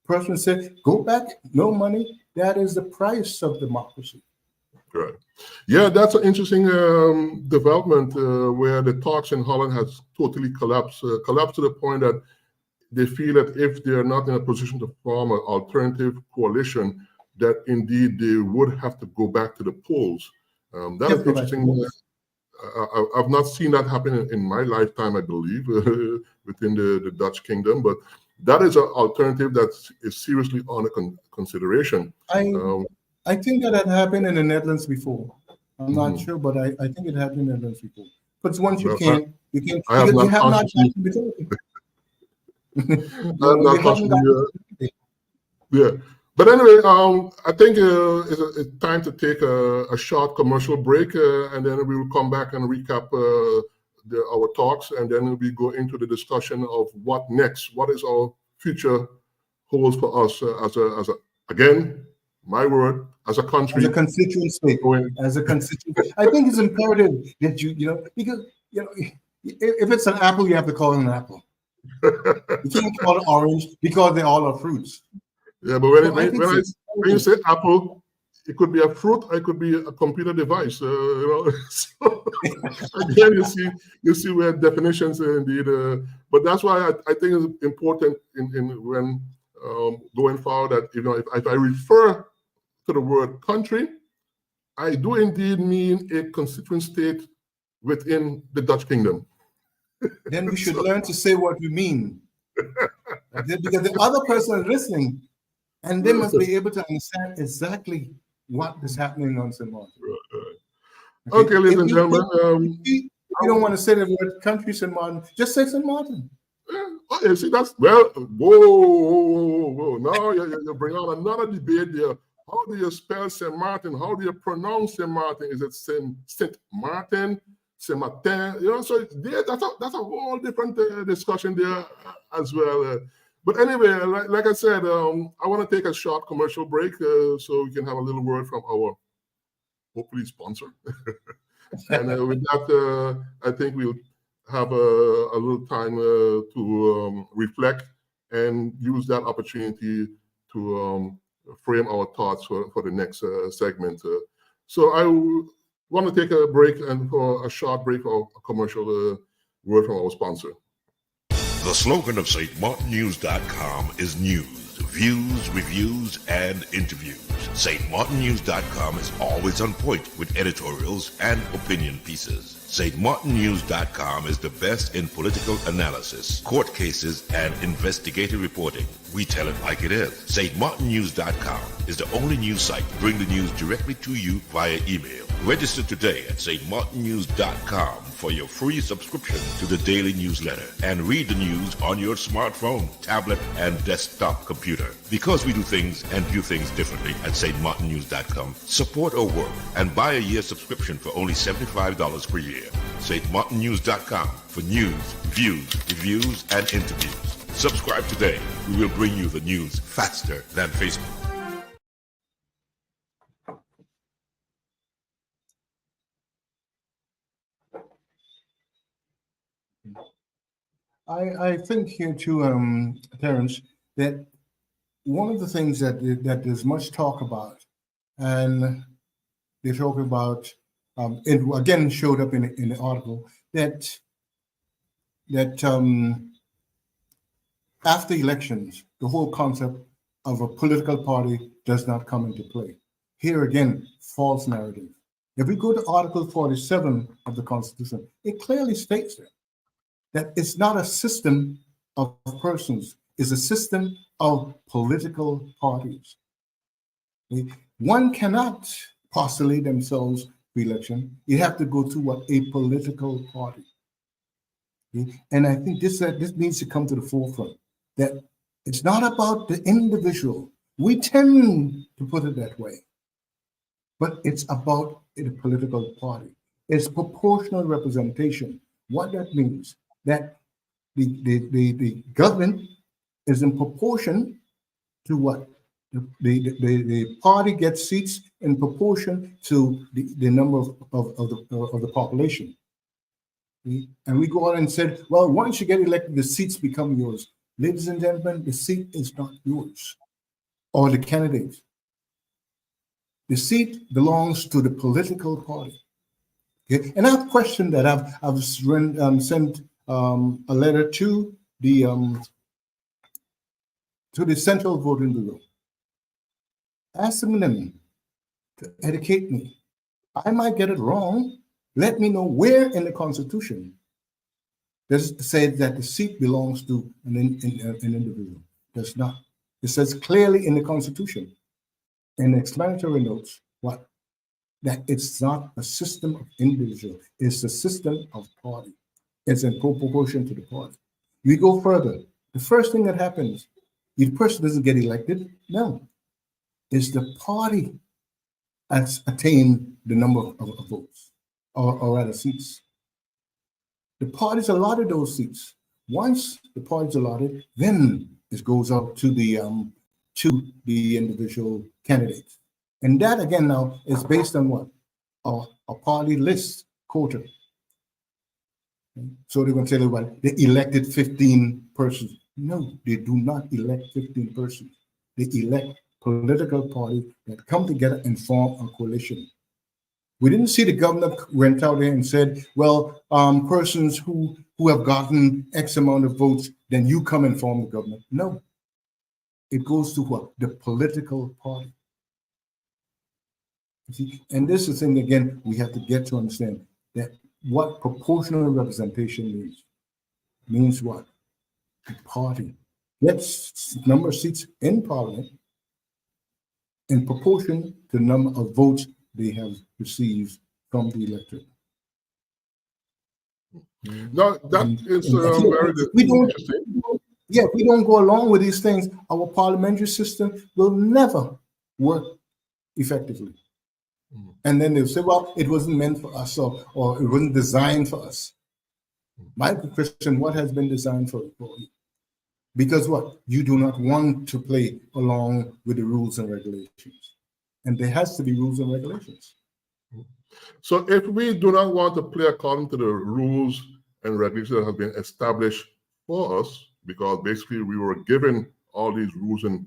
Person said, go back, no money. That is the price of democracy. Right. Yeah, that's an interesting development where the talks in Holland has totally collapsed to the point that they feel that if they're not in a position to form an alternative coalition, that indeed they would have to go back to the polls. That is interesting. I've not seen that happen in my lifetime, I believe, within the Dutch kingdom, but that is an alternative that is seriously under consideration. I think that had happened in the Netherlands before. I'm not sure, but I think it happened in the Netherlands before. But once you can't, you have not yeah. But anyway, I think it's time to take a short commercial break, and then we will come back and recap our talks, and then we go into the discussion of what next. What is our future holds for us as a again, my word, as a country, as a constituent state, as a constituent. I think it's imperative that because if it's an apple, you have to call it an apple. You can't call it orange because they all are fruits. Yeah, but when you say apple, it could be a fruit, it could be a computer device. So again, you see where definitions indeed. But that's why I think it's important in when going forward that if I refer to the word country, I do indeed mean a constituent state within the Dutch kingdom. Then we should learn to say what we mean, because the other person is listening. And they must be able to understand exactly what is happening on St. Martin. Right. Okay, ladies and gentlemen. If you don't want to say the word country St. Martin, just say St. Martin. Yeah, see, that's, whoa. Now you bring on another debate there. How do you spell St. Martin? How do you pronounce St. Martin? Is it St. Martin, Saint Maarten, so that's a whole different discussion there as well. But anyway, like I said, I want to take a short commercial break so we can have a little word from our hopefully sponsor. And with that, I think we'll have a little time to reflect and use that opportunity to frame our thoughts for the next segment. So I want to take a break and for a short break of a commercial word from our sponsor. The slogan of stmartinnews.com is news, views, reviews, and interviews. stmartinnews.com is always on point with editorials and opinion pieces. stmartinnews.com is the best in political analysis, court cases, and investigative reporting. We tell it like it is. stmartinnews.com is the only news site to bring the news directly to you via email. Register today at stmartinnews.com for your free subscription to the daily newsletter and read the news on your smartphone, tablet, and desktop computer. Because we do things and view things differently at stmartinnews.com, support our work and buy a year subscription for only $75 per year. stmartinnews.com for news, views, reviews, and interviews. Subscribe today. We will bring you the news faster than Facebook. I think here too, Terence, that one of the things that there's much talk about, and they're talking about, it again showed up in the article, that after elections, the whole concept of a political party does not come into play. Here again, false narrative. If we go to Article 47 of the Constitution, it clearly states that it's not a system of persons, it's a system of political parties. One cannot postulate themselves for election. You have to go through a political party. And I think this needs to come to the forefront, that it's not about the individual. We tend to put it that way, but it's about the political party. It's proportional representation. What that means, that the government is in proportion to what? The party gets seats in proportion to the number of the population. And we go on and said, well, once you get elected, the seats become yours. Ladies and gentlemen, the seat is not yours or the candidates. The seat belongs to the political party. Okay? And I have a question that I've sent a letter to the Central Voting Bureau, asking them to educate me. I might get it wrong. Let me know where in the Constitution does it say that the seat belongs to an individual. Does not. It says clearly in the Constitution, in the explanatory notes, what? That it's not a system of individual. It's a system of party. It's in proportion to the party. We go further. The first thing that happens, the person doesn't get elected. No. It's the party that's attained the number of votes or rather seats. The parties allotted those seats. Once the party's allotted, then it goes out to the individual candidates. And that again now is based on what? A party list quota. So they're going to tell you what, they elected 15 persons. No, they do not elect 15 persons. They elect political parties that come together and form a coalition. We didn't see the governor went out there and said, well, persons who have gotten X amount of votes, then you come and form the government. No. It goes to what? The political party. You see? And this is the thing, again, we have to get to understand that what proportional representation means. Means what? The party gets number of seats in parliament in proportion to the number of votes they have received from the electorate. No, that is very interesting. Yeah, if we don't go along with these things, our parliamentary system will never work effectively. And then they'll say, well, it wasn't meant for us, or it wasn't designed for us. My question, what has been designed for you? Because what? You do not want to play along with the rules and regulations. And there has to be rules and regulations. So if we do not want to play according to the rules and regulations that have been established for us, because basically we were given all these rules and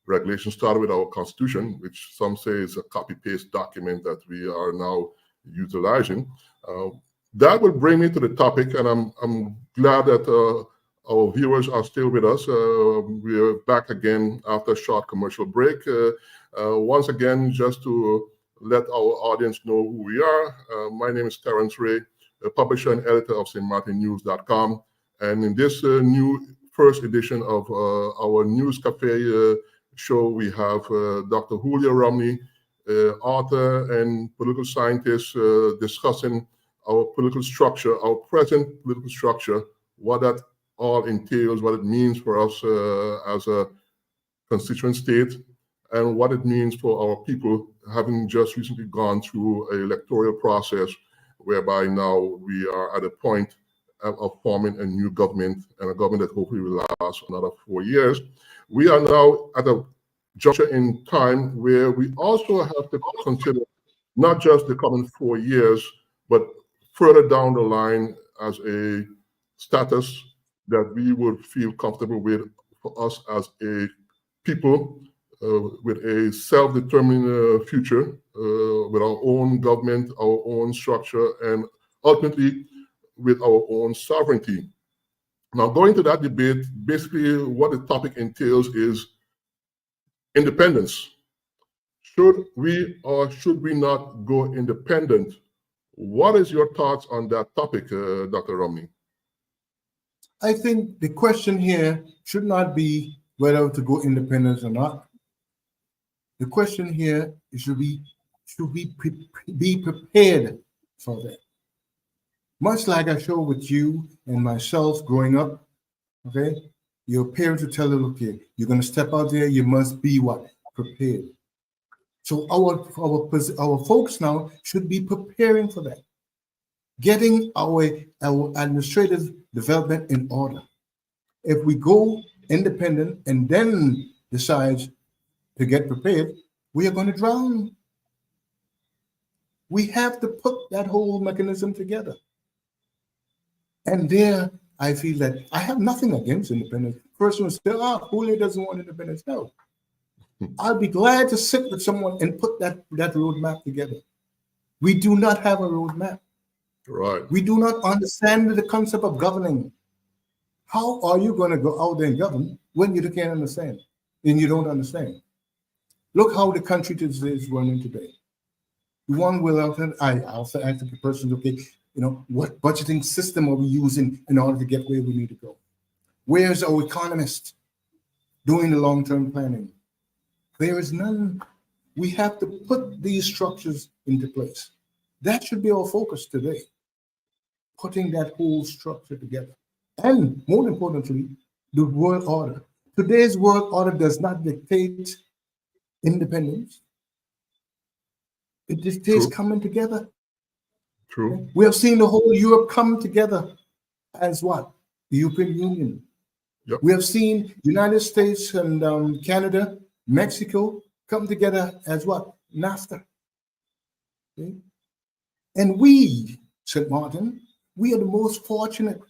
regulations started with our Constitution, which some say is a copy-paste document that we are now utilizing. That will bring me to the topic, and I'm glad that our viewers are still with us. We are back again after a short commercial break. Once again, just to let our audience know who we are, my name is Terrence Ray, a publisher and editor of stmartinnews.com. And in this new first edition of our News Cafe show, we have Dr. Julio Romney, author and political scientist, discussing our political structure, our present political structure, what that all entails, what it means for us as a constituent state, and what it means for our people, having just recently gone through an electoral process whereby now we are at a point of forming a new government, and a government that hopefully will last another 4 years. We are now at a juncture in time where we also have to consider not just the coming 4 years, but further down the line as a status that we would feel comfortable with for us as a people with a self-determined future, with our own government, our own structure, and ultimately with our own sovereignty. Now, going to that debate, basically what the topic entails is independence. Should we or should we not go independent? What is your thoughts on that topic, Dr. Romney? I think the question here should not be whether to go independent or not. The question here is should we be prepared for that? Much like I showed with you and myself growing up, okay? Your parents will tell you, okay, you're going to step out there, you must be what? Prepared. So our folks now should be preparing for that. Getting our administrative development in order. If we go independent and then decide to get prepared, we are going to drown. We have to put that whole mechanism together. And there, I feel that I have nothing against independence. Person will say, Julio doesn't want independence. No. I'll be glad to sit with someone and put that roadmap together. We do not have a roadmap. Right. We do not understand the concept of governing. How are you going to go out there and govern when you can't understand and you don't understand? Look how the country is running today. One will I also ask the person, okay, what budgeting system are we using in order to get where we need to go? Where's our economist doing the long-term planning? There is none. We have to put these structures into place. That should be our focus today, putting that whole structure together. And more importantly, the world order. Today's world order does not dictate independence. It dictates coming together. True. We have seen the whole Europe come together as what? The European Union. Yep. We have seen United States and Canada, Mexico come together as what? NAFTA. Okay? And we, St. Maarten, we are the most fortunate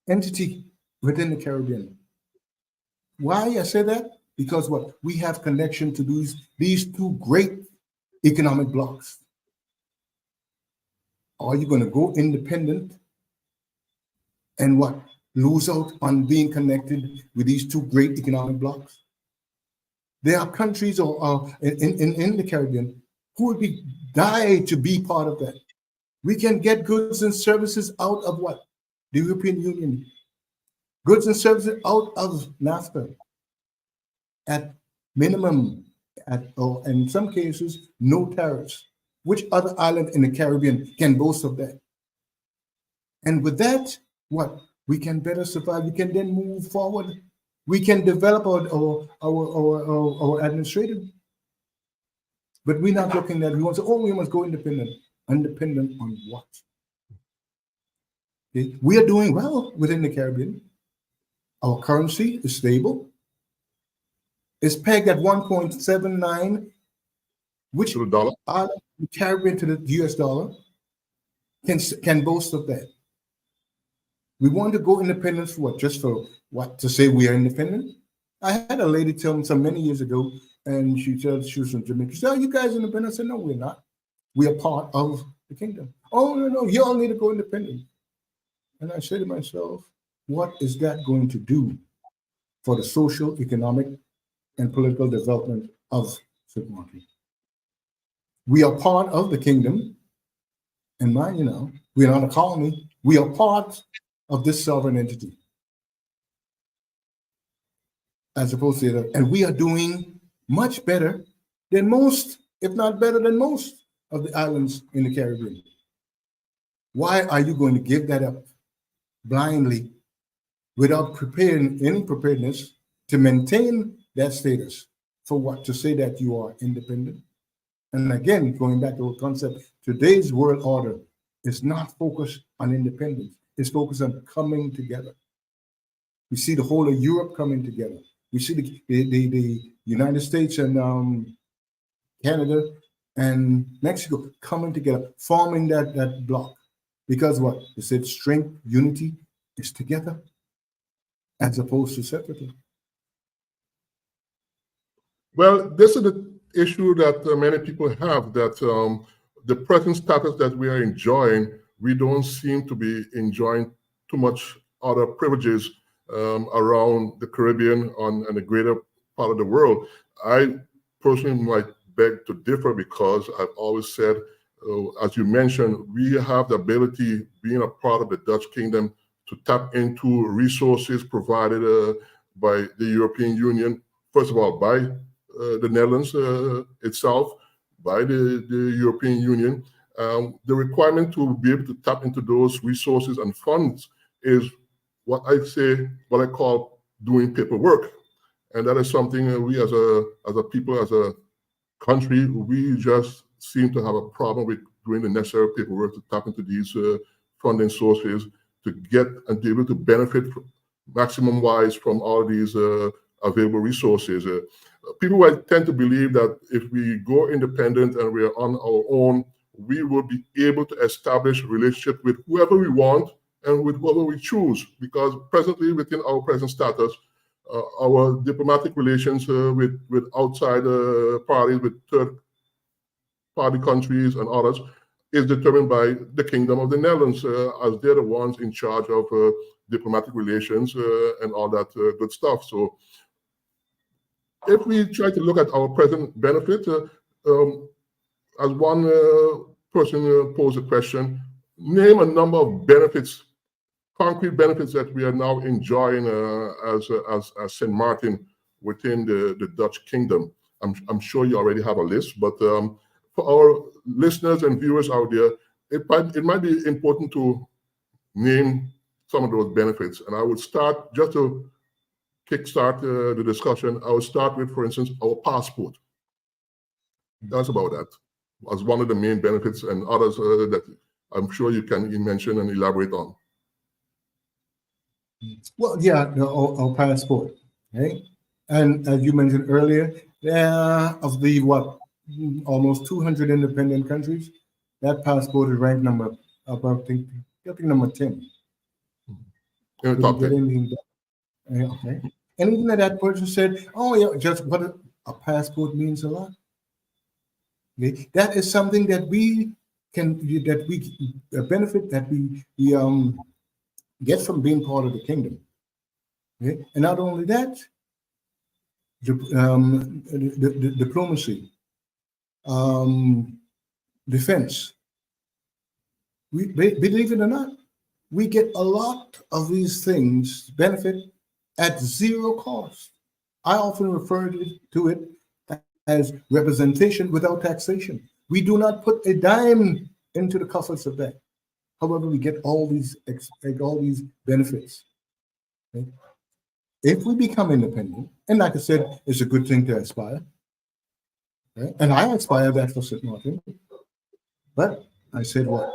entity within the Caribbean. Why I say that? Because what? We have connection to these two great economic blocks. Are you going to go independent and what? Lose out on being connected with these two great economic blocks? There are countries in the Caribbean who would die to be part of that. We can get goods and services out of what? The European Union. Goods and services out of NAFTA at minimum, or in some cases, no tariffs. Which other island in the Caribbean can boast of that? And with that, what? We can better survive. We can then move forward. We can develop our administrative But we're not looking at, we want to say, oh, we must go independent. Independent on what? Okay. We are doing well within the Caribbean. Our currency is stable. It's pegged at 1.79, which To the dollar. are the Caribbean to the US dollar can boast of that. We want to go independent for what? Just for what? To say we are independent? I had a lady tell me some many years ago, and she said she was from Jamaica. She said, "Are you guys independent?" I said, "No, we're not. We are part of the kingdom." "Oh, no, you all need to go independent." And I said to myself, what is that going to do for the social, economic, and political development of St. Martin? We are part of the kingdom. And mind, we are not a colony. We are part of this sovereign entity. As opposed to the, and we are doing much better than most, if not better than most, of the islands in the Caribbean. Why are you going to give that up blindly without preparing any preparedness to maintain that status? For what? To say that you are independent? And again, going back to the concept, today's world order is not focused on independence. It's focused on coming together. We see the whole of Europe coming together. We see the United States and Canada and Mexico coming together, forming that block. Because what? They said strength, unity is together as opposed to separately. Well, this is the issue that many people have, that the present status that we are enjoying, we don't seem to be enjoying too much other privileges around the Caribbean and the greater part of the world. I personally might beg to differ, because I've always said, as you mentioned, we have the ability, being a part of the Dutch kingdom, to tap into resources provided by the European Union, first of all, by the Netherlands itself, by the European Union. The requirement to be able to tap into those resources and funds is what I call doing paperwork. And that is something we as a people, as a country, we just seem to have a problem with doing the necessary paperwork to tap into these funding sources, to get and be able to benefit maximum wise from all these available resources. People tend to believe that if we go independent and we are on our own, we will be able to establish relationship with whoever we want and with whoever we choose, because presently, within our present status, our diplomatic relations with outside parties, with third party countries and others, is determined by the Kingdom of the Netherlands, as they're the ones in charge of diplomatic relations and all that good stuff. So if we try to look at our present benefit, as one person posed a question, name a number of benefits, concrete benefits that we are now enjoying as St. Martin within the Dutch kingdom. I'm sure you already have a list, but for our listeners and viewers out there, it might be important to name some of those benefits. And I would start, just to kickstart the discussion, I would start with, for instance, our passport. That's about that, as one of the main benefits, and others that I'm sure you can mention and elaborate on. Well, yeah, our passport, right? And as you mentioned earlier, of the almost 200 independent countries, that passport is ranked number, I think number 10. In the top 10. Okay. And even that person said, "Oh yeah, just what a passport means a lot." Okay? That is something that we benefit, that we get from being part of the kingdom. Okay? And not only that, the diplomacy, defense. Believe it or not, we get a lot of these things benefit at zero cost. I often refer to it as representation without taxation. We do not put a dime into the coffers of that. However, we get all these benefits. Okay? If we become independent, and like I said, it's a good thing to aspire. Okay? And I aspire that for St. Martin. But I said what?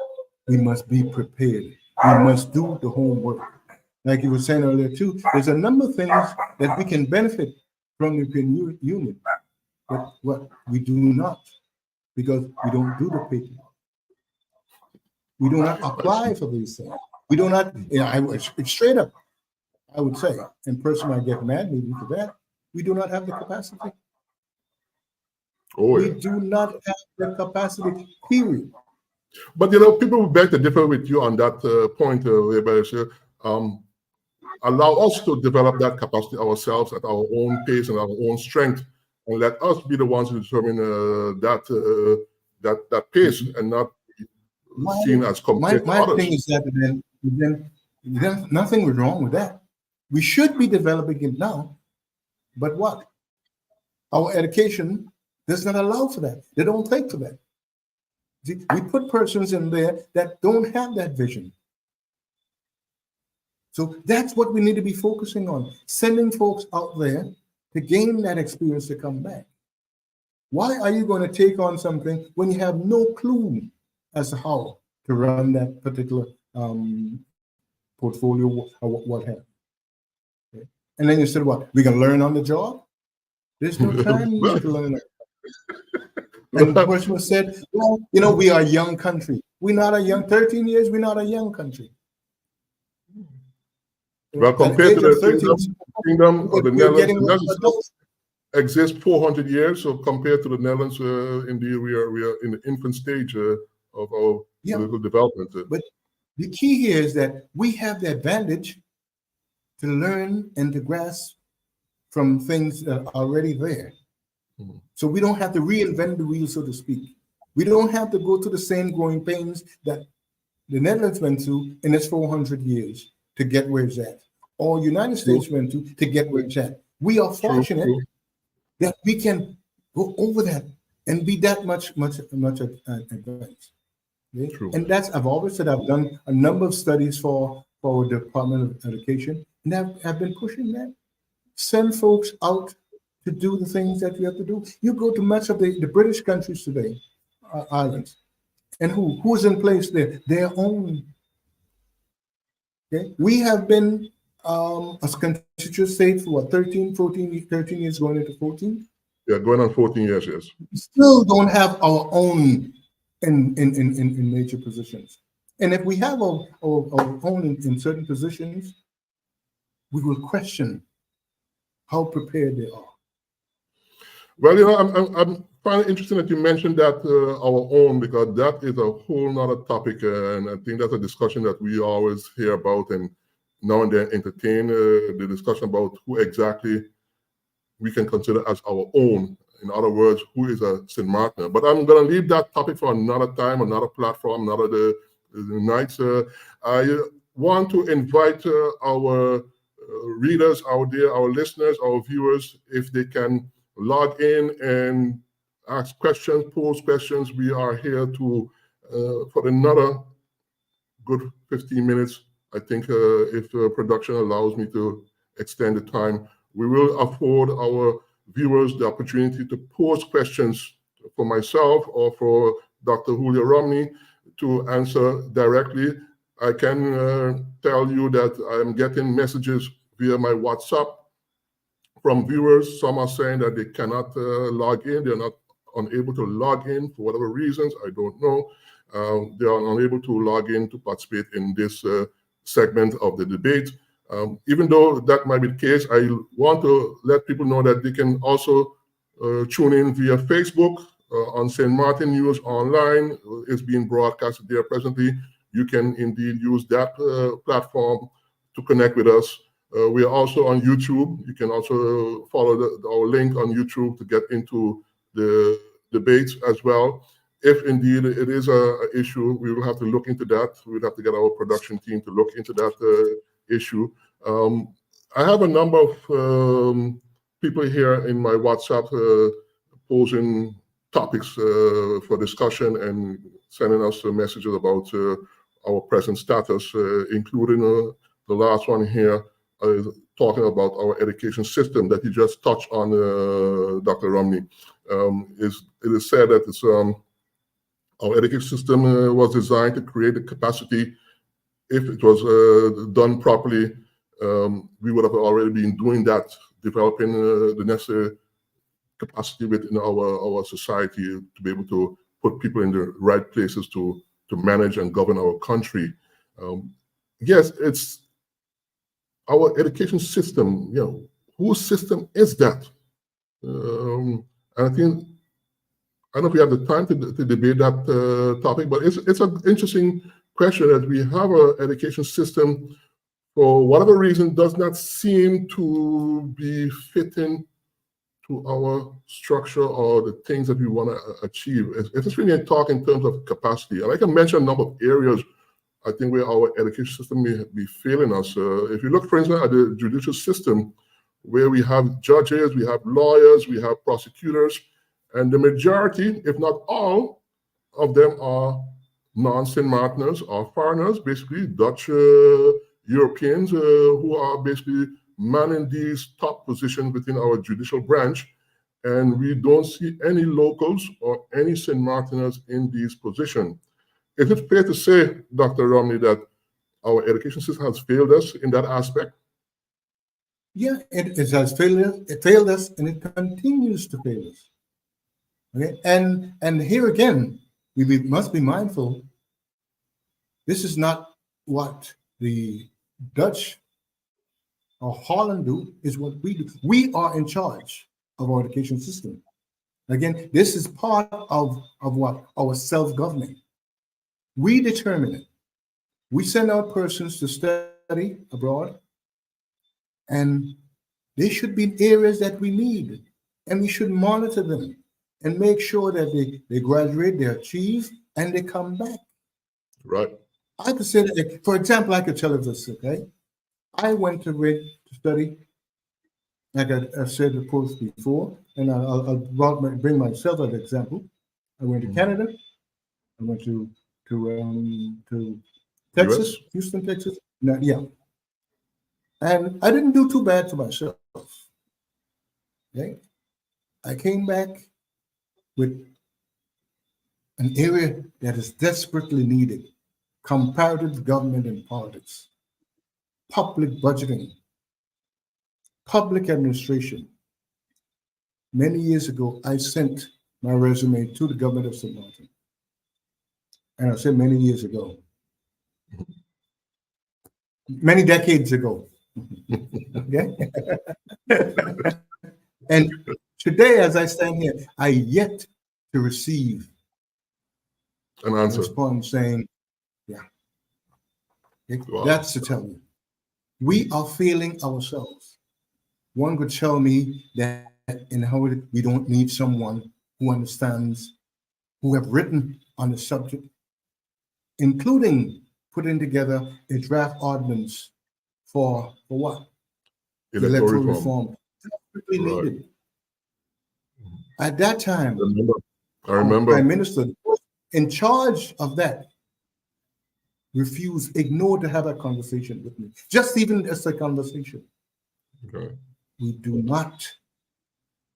We must be prepared. We must do the homework. Like you were saying earlier too, there's a number of things that we can benefit from the European Union, but what we do not, because we don't do the paper. We do not apply for these things. We do not, I was straight up, I would say, and personally I get mad maybe for that, we do not have the capacity. Oh, We yeah. do not have the capacity, period. But people will beg to differ with you on that point, whereby allow us to develop that capacity ourselves at our own pace and our own strength, and let us be the ones who determine that pace, and not seen as compared to My others. thing is that then nothing was wrong with that. We should be developing it now, but what? Our education does not allow for that. They don't take for that. See, we put persons in there that don't have that vision. So that's what we need to be focusing on, sending folks out there to gain that experience to come back. Why are you going to take on something when you have no clue as to how to run that particular portfolio or what have you? Okay. And then you said, what? We can learn on the job? There's no time to learn. And the person said, well, we are a young country. We're not a young, 13 years, we're not a young country. Well, compared to the kingdom of the Netherlands, exists 400 years. So compared to the Netherlands, indeed, we are in the infant stage of our political development. But the key here is that we have the advantage to learn and to grasp from things that are already there. Mm-hmm. So we don't have to reinvent the wheel, so to speak. We don't have to go to the same growing pains that the Netherlands went through in its 400 years to get where it's at, or United States went to get where it's at. We are fortunate that we can go over that and be that much advanced. Okay? And I've always said, I've done a number of studies for the Department of Education, and I've been pushing that. Send folks out to do the things that you have to do. You go to much of the British countries today, islands, and who's in place there? Their own. Okay, we have been a contiguous state for what, 13 years, going into 14? Yeah, going on 14 years, yes. We still don't have our own in major positions. And if we have our own in certain positions, we will question how prepared they are. Well, I'm finding it interesting that you mentioned that our own, because that is a whole nother topic, and I think that's a discussion that we always hear about and now and then entertain, the discussion about who exactly we can consider as our own. In other words, who is a St. Martin? But I'm going to leave that topic for another time, another platform, another night. I want to invite our readers out there, our listeners, our viewers, if they can log in and ask questions, pose questions. We are here to for another good 15 minutes. I think if production allows me to extend the time, we will afford our viewers the opportunity to pose questions for myself or for Dr. Julio Romney to answer directly. I can tell you that I'm getting messages via my WhatsApp from viewers. Some are saying that they cannot log in. They're not unable to log in for whatever reasons. I don't know. They are unable to log in to participate in this segment of the debate. Even though that might be the case, I want to let people know that they can also tune in via Facebook on St. Martin News Online. It's being broadcasted there presently. You can indeed use that platform to connect with us. We are also on YouTube. You can also follow our link on YouTube to get into the debates as well. If indeed it is an issue, we will have to look into that. We'll have to get our production team to look into that issue. I have a number of people here in my WhatsApp posing topics for discussion and sending us messages about our present status, including the last one here, talking about our education system that you just touched on, Dr. Romney. It is said that our education system was designed to create the capacity. If it was done properly, we would have already been doing that, developing the necessary capacity within our society to be able to put people in the right places to manage and govern our country. Yes, it's our education system. Whose system is that? And I think, I don't know if we have the time to debate that topic, but it's an interesting question that we have an education system, for whatever reason, does not seem to be fitting to our structure or the things that we want to achieve. It's really a talk in terms of capacity. And I can mention a number of areas, I think, where our education system may be failing us. If you look, for instance, at the judicial system, where we have judges, we have lawyers, we have prosecutors, and the majority, if not all of them, are non-St. Martiners or foreigners, basically Dutch Europeans who are basically manning these top positions within our judicial branch. And we don't see any locals or any St. Martiners in these positions. Is it fair to say, Dr. Romney, that our education system has failed us in that aspect? Yeah, it has failed. It failed us, and it continues to fail us. Okay, and here again, we must be mindful. This is not what the Dutch or Holland do, is what we do. We are in charge of our education system. Again, this is part of what? Our self-government. We determine it. We send out persons to study abroad, and they should be in areas that we need, and we should monitor them and make sure that they graduate, they achieve, and they come back. Right. I could say that, for example, I could tell you this, okay? I went to study, like I said, of course, before, and I'll bring myself as an example. I went to Canada. I went to Texas, US? Houston, Texas. No, yeah. And I didn't do too bad for myself. Okay? I came back with an area that is desperately needed: comparative government and politics, public budgeting, public administration. Many years ago, I sent my resume to the government of St. Martin. And I said many years ago, many decades ago. Okay? And today, as I stand here, I yet to receive An a answer. response saying, yeah. Wow. That's to tell you, we are failing ourselves. One could tell me that in how we don't need someone who understands, who have written on the subject, including putting together a draft ordinance for what? Electoral reform. Desperately Right. needed. At that time, I remember. Prime Minister in charge of that refused, ignored to have a conversation with me. Just even as a conversation. Okay. We do not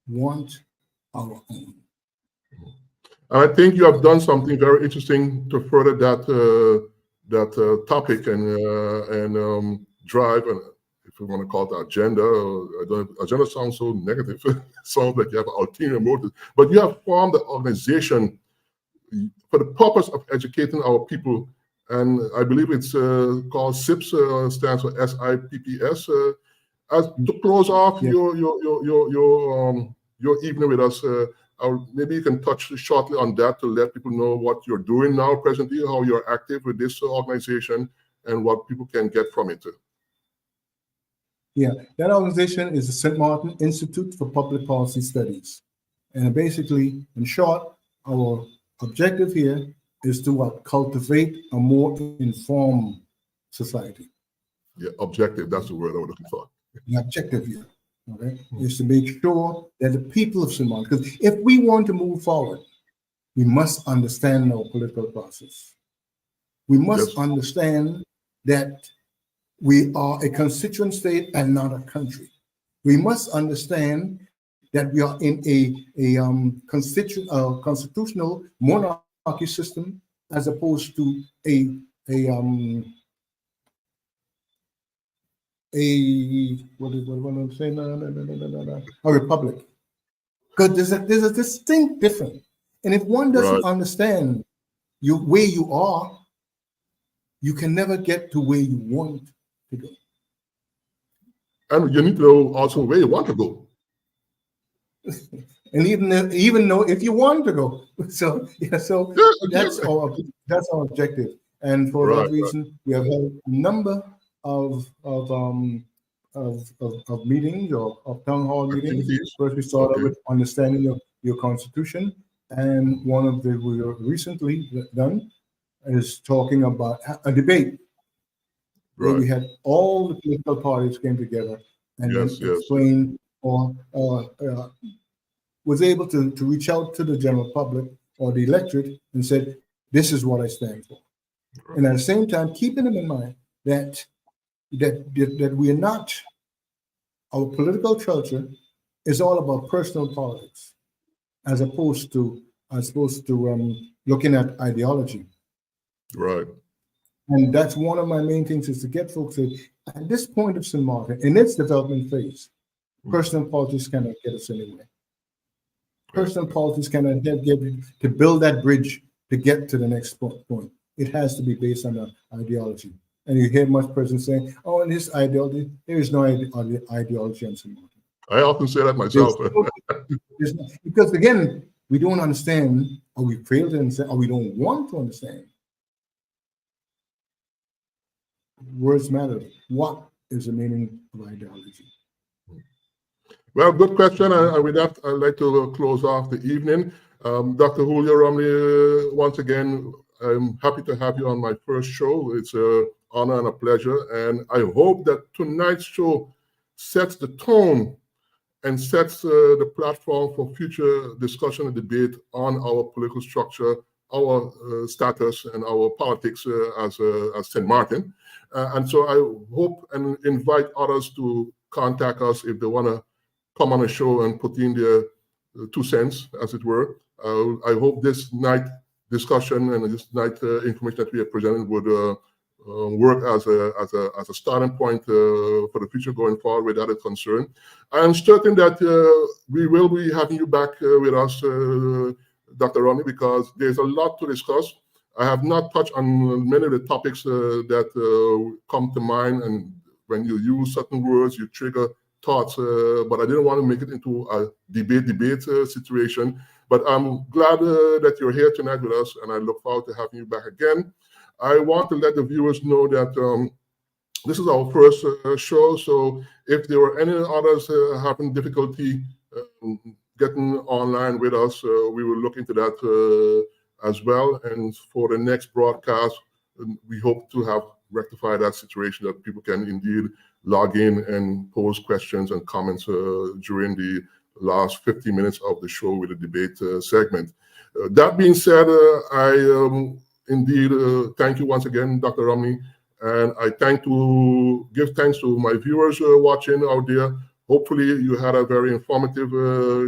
want our own. And I think you have done something very interesting to further that topic and drive, and if we want to call it agenda. Agenda sounds so negative. It sounds like you have ulterior motives. But you have formed an organization for the purpose of educating our people, and I believe it's called SIPS, stands for SIPPS. As to close off Yes. your evening with us, maybe you can touch shortly on that to let people know what you're doing now presently, how you're active with this organization, and what people can get from it. Yeah, that organization is the St. Martin Institute for Public Policy Studies. And basically, in short, our objective here is to cultivate a more informed society. Yeah, objective, that's the word I was looking for. The objective here, okay, is to make sure that the people of St. Martin, because if we want to move forward, we must understand our political process. We must Yes. understand that we are a constituent state and not a country. We must understand that we are in a constitutional monarchy system as opposed to a what I'm saying? No. A republic. Because there's a distinct difference. And if one doesn't understand where you are, you can never get to where you want to go. And you need to know also where you want to go. And even know if you want to go. So that's our objective. And for that reason, we have had a number of meetings or of town hall meetings. First, we started with understanding of your constitution, and one of the we recently done is talking about a debate where we had all the political parties came together and explained or was able to reach out to the general public or the electorate and said, this is what I stand for. And at the same time, keeping them in mind that we are not, our political culture is all about personal politics, as opposed to looking at ideology. Right. And that's one of my main things, is to get folks to, at this point of St. Maarten, in its development phase, personal politics cannot get us anywhere. Personal politics cannot get to build that bridge to get to the next point. It has to be based on an ideology. And you hear much persons saying, oh, in this ideology, there is no ideology on St. Maarten. I often say that myself. Because again, we don't understand, or we fail to understand, or we don't want to understand. Words matter. What is the meaning of ideology? Well, good question. And with that, I'd like to close off the evening. Dr. Julio Romney, once again, I'm happy to have you on my first show. It's an honor and a pleasure. And I hope that tonight's show sets the tone and sets the platform for future discussion and debate on our political structure, our status, and our politics as St. Maarten. And so I hope and invite others to contact us if they want to come on a show and put in their 2 cents, as it were. I hope this night discussion and this night information that we have presented would work as a starting point for the future going forward where that is concerned. I'm certain that we will be having you back with us, Dr. Romney, because there's a lot to discuss. I have not touched on many of the topics that come to mind, and when you use certain words, you trigger thoughts, but I didn't want to make it into a debate situation. But I'm glad that you're here tonight with us, and I look forward to having you back again. I want to let the viewers know that this is our first show, so if there were any others having difficulty getting online with us, we will look into that as well. And for the next broadcast, we hope to have rectified that situation, that people can indeed log in and pose questions and comments during the last 50 minutes of the show with the debate segment. That being said, I indeed thank you once again, Dr. Romney, and I give thanks to my viewers watching out there. Hopefully you had a very informative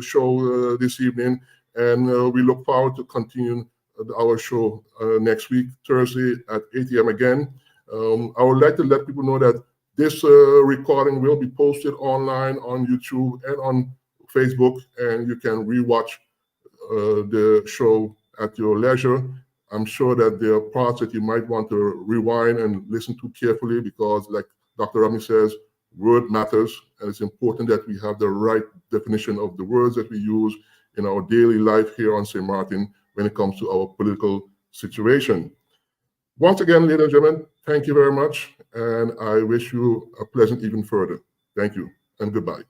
show this evening, and we look forward to continuing our show next week, Thursday at 8 a.m. again. I would like to let people know that this recording will be posted online on YouTube and on Facebook, and you can rewatch the show at your leisure. I'm sure that there are parts that you might want to rewind and listen to carefully, because like Dr. Romney says, word matters, and it's important that we have the right definition of the words that we use in our daily life here on St. Maarten when it comes to our political situation. Once again, ladies and gentlemen, thank you very much, and I wish you a pleasant evening further. Thank you, and goodbye.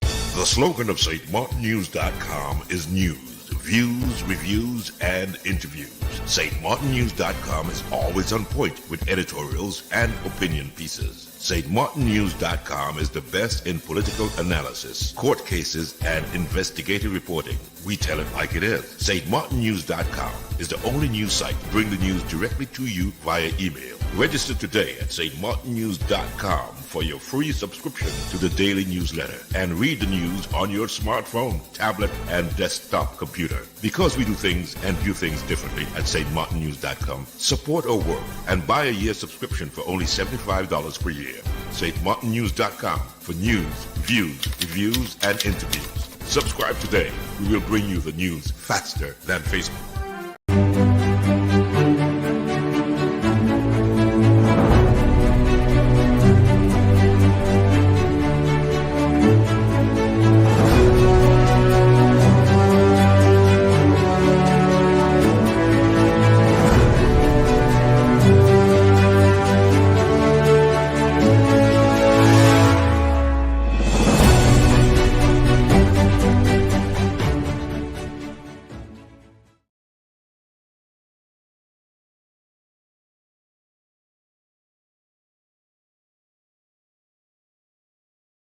The slogan of stmartinnews.com is news, views, reviews, and interviews. stmartinnews.com is always on point with editorials and opinion pieces. stmartinnews.com is the best in political analysis, court cases, and investigative reporting. We tell it like it is. stmartinnews.com is the only news site to bring the news directly to you via email. Register today at stmartinnews.com for your free subscription to the daily newsletter and read the news on your smartphone, tablet, and desktop computer. Because we do things and view things differently at stmartinnews.com, support our work and buy a year subscription for only $75 per year. stmartinnews.com for news, views, reviews, and interviews. Subscribe today. We will bring you the news faster than Facebook.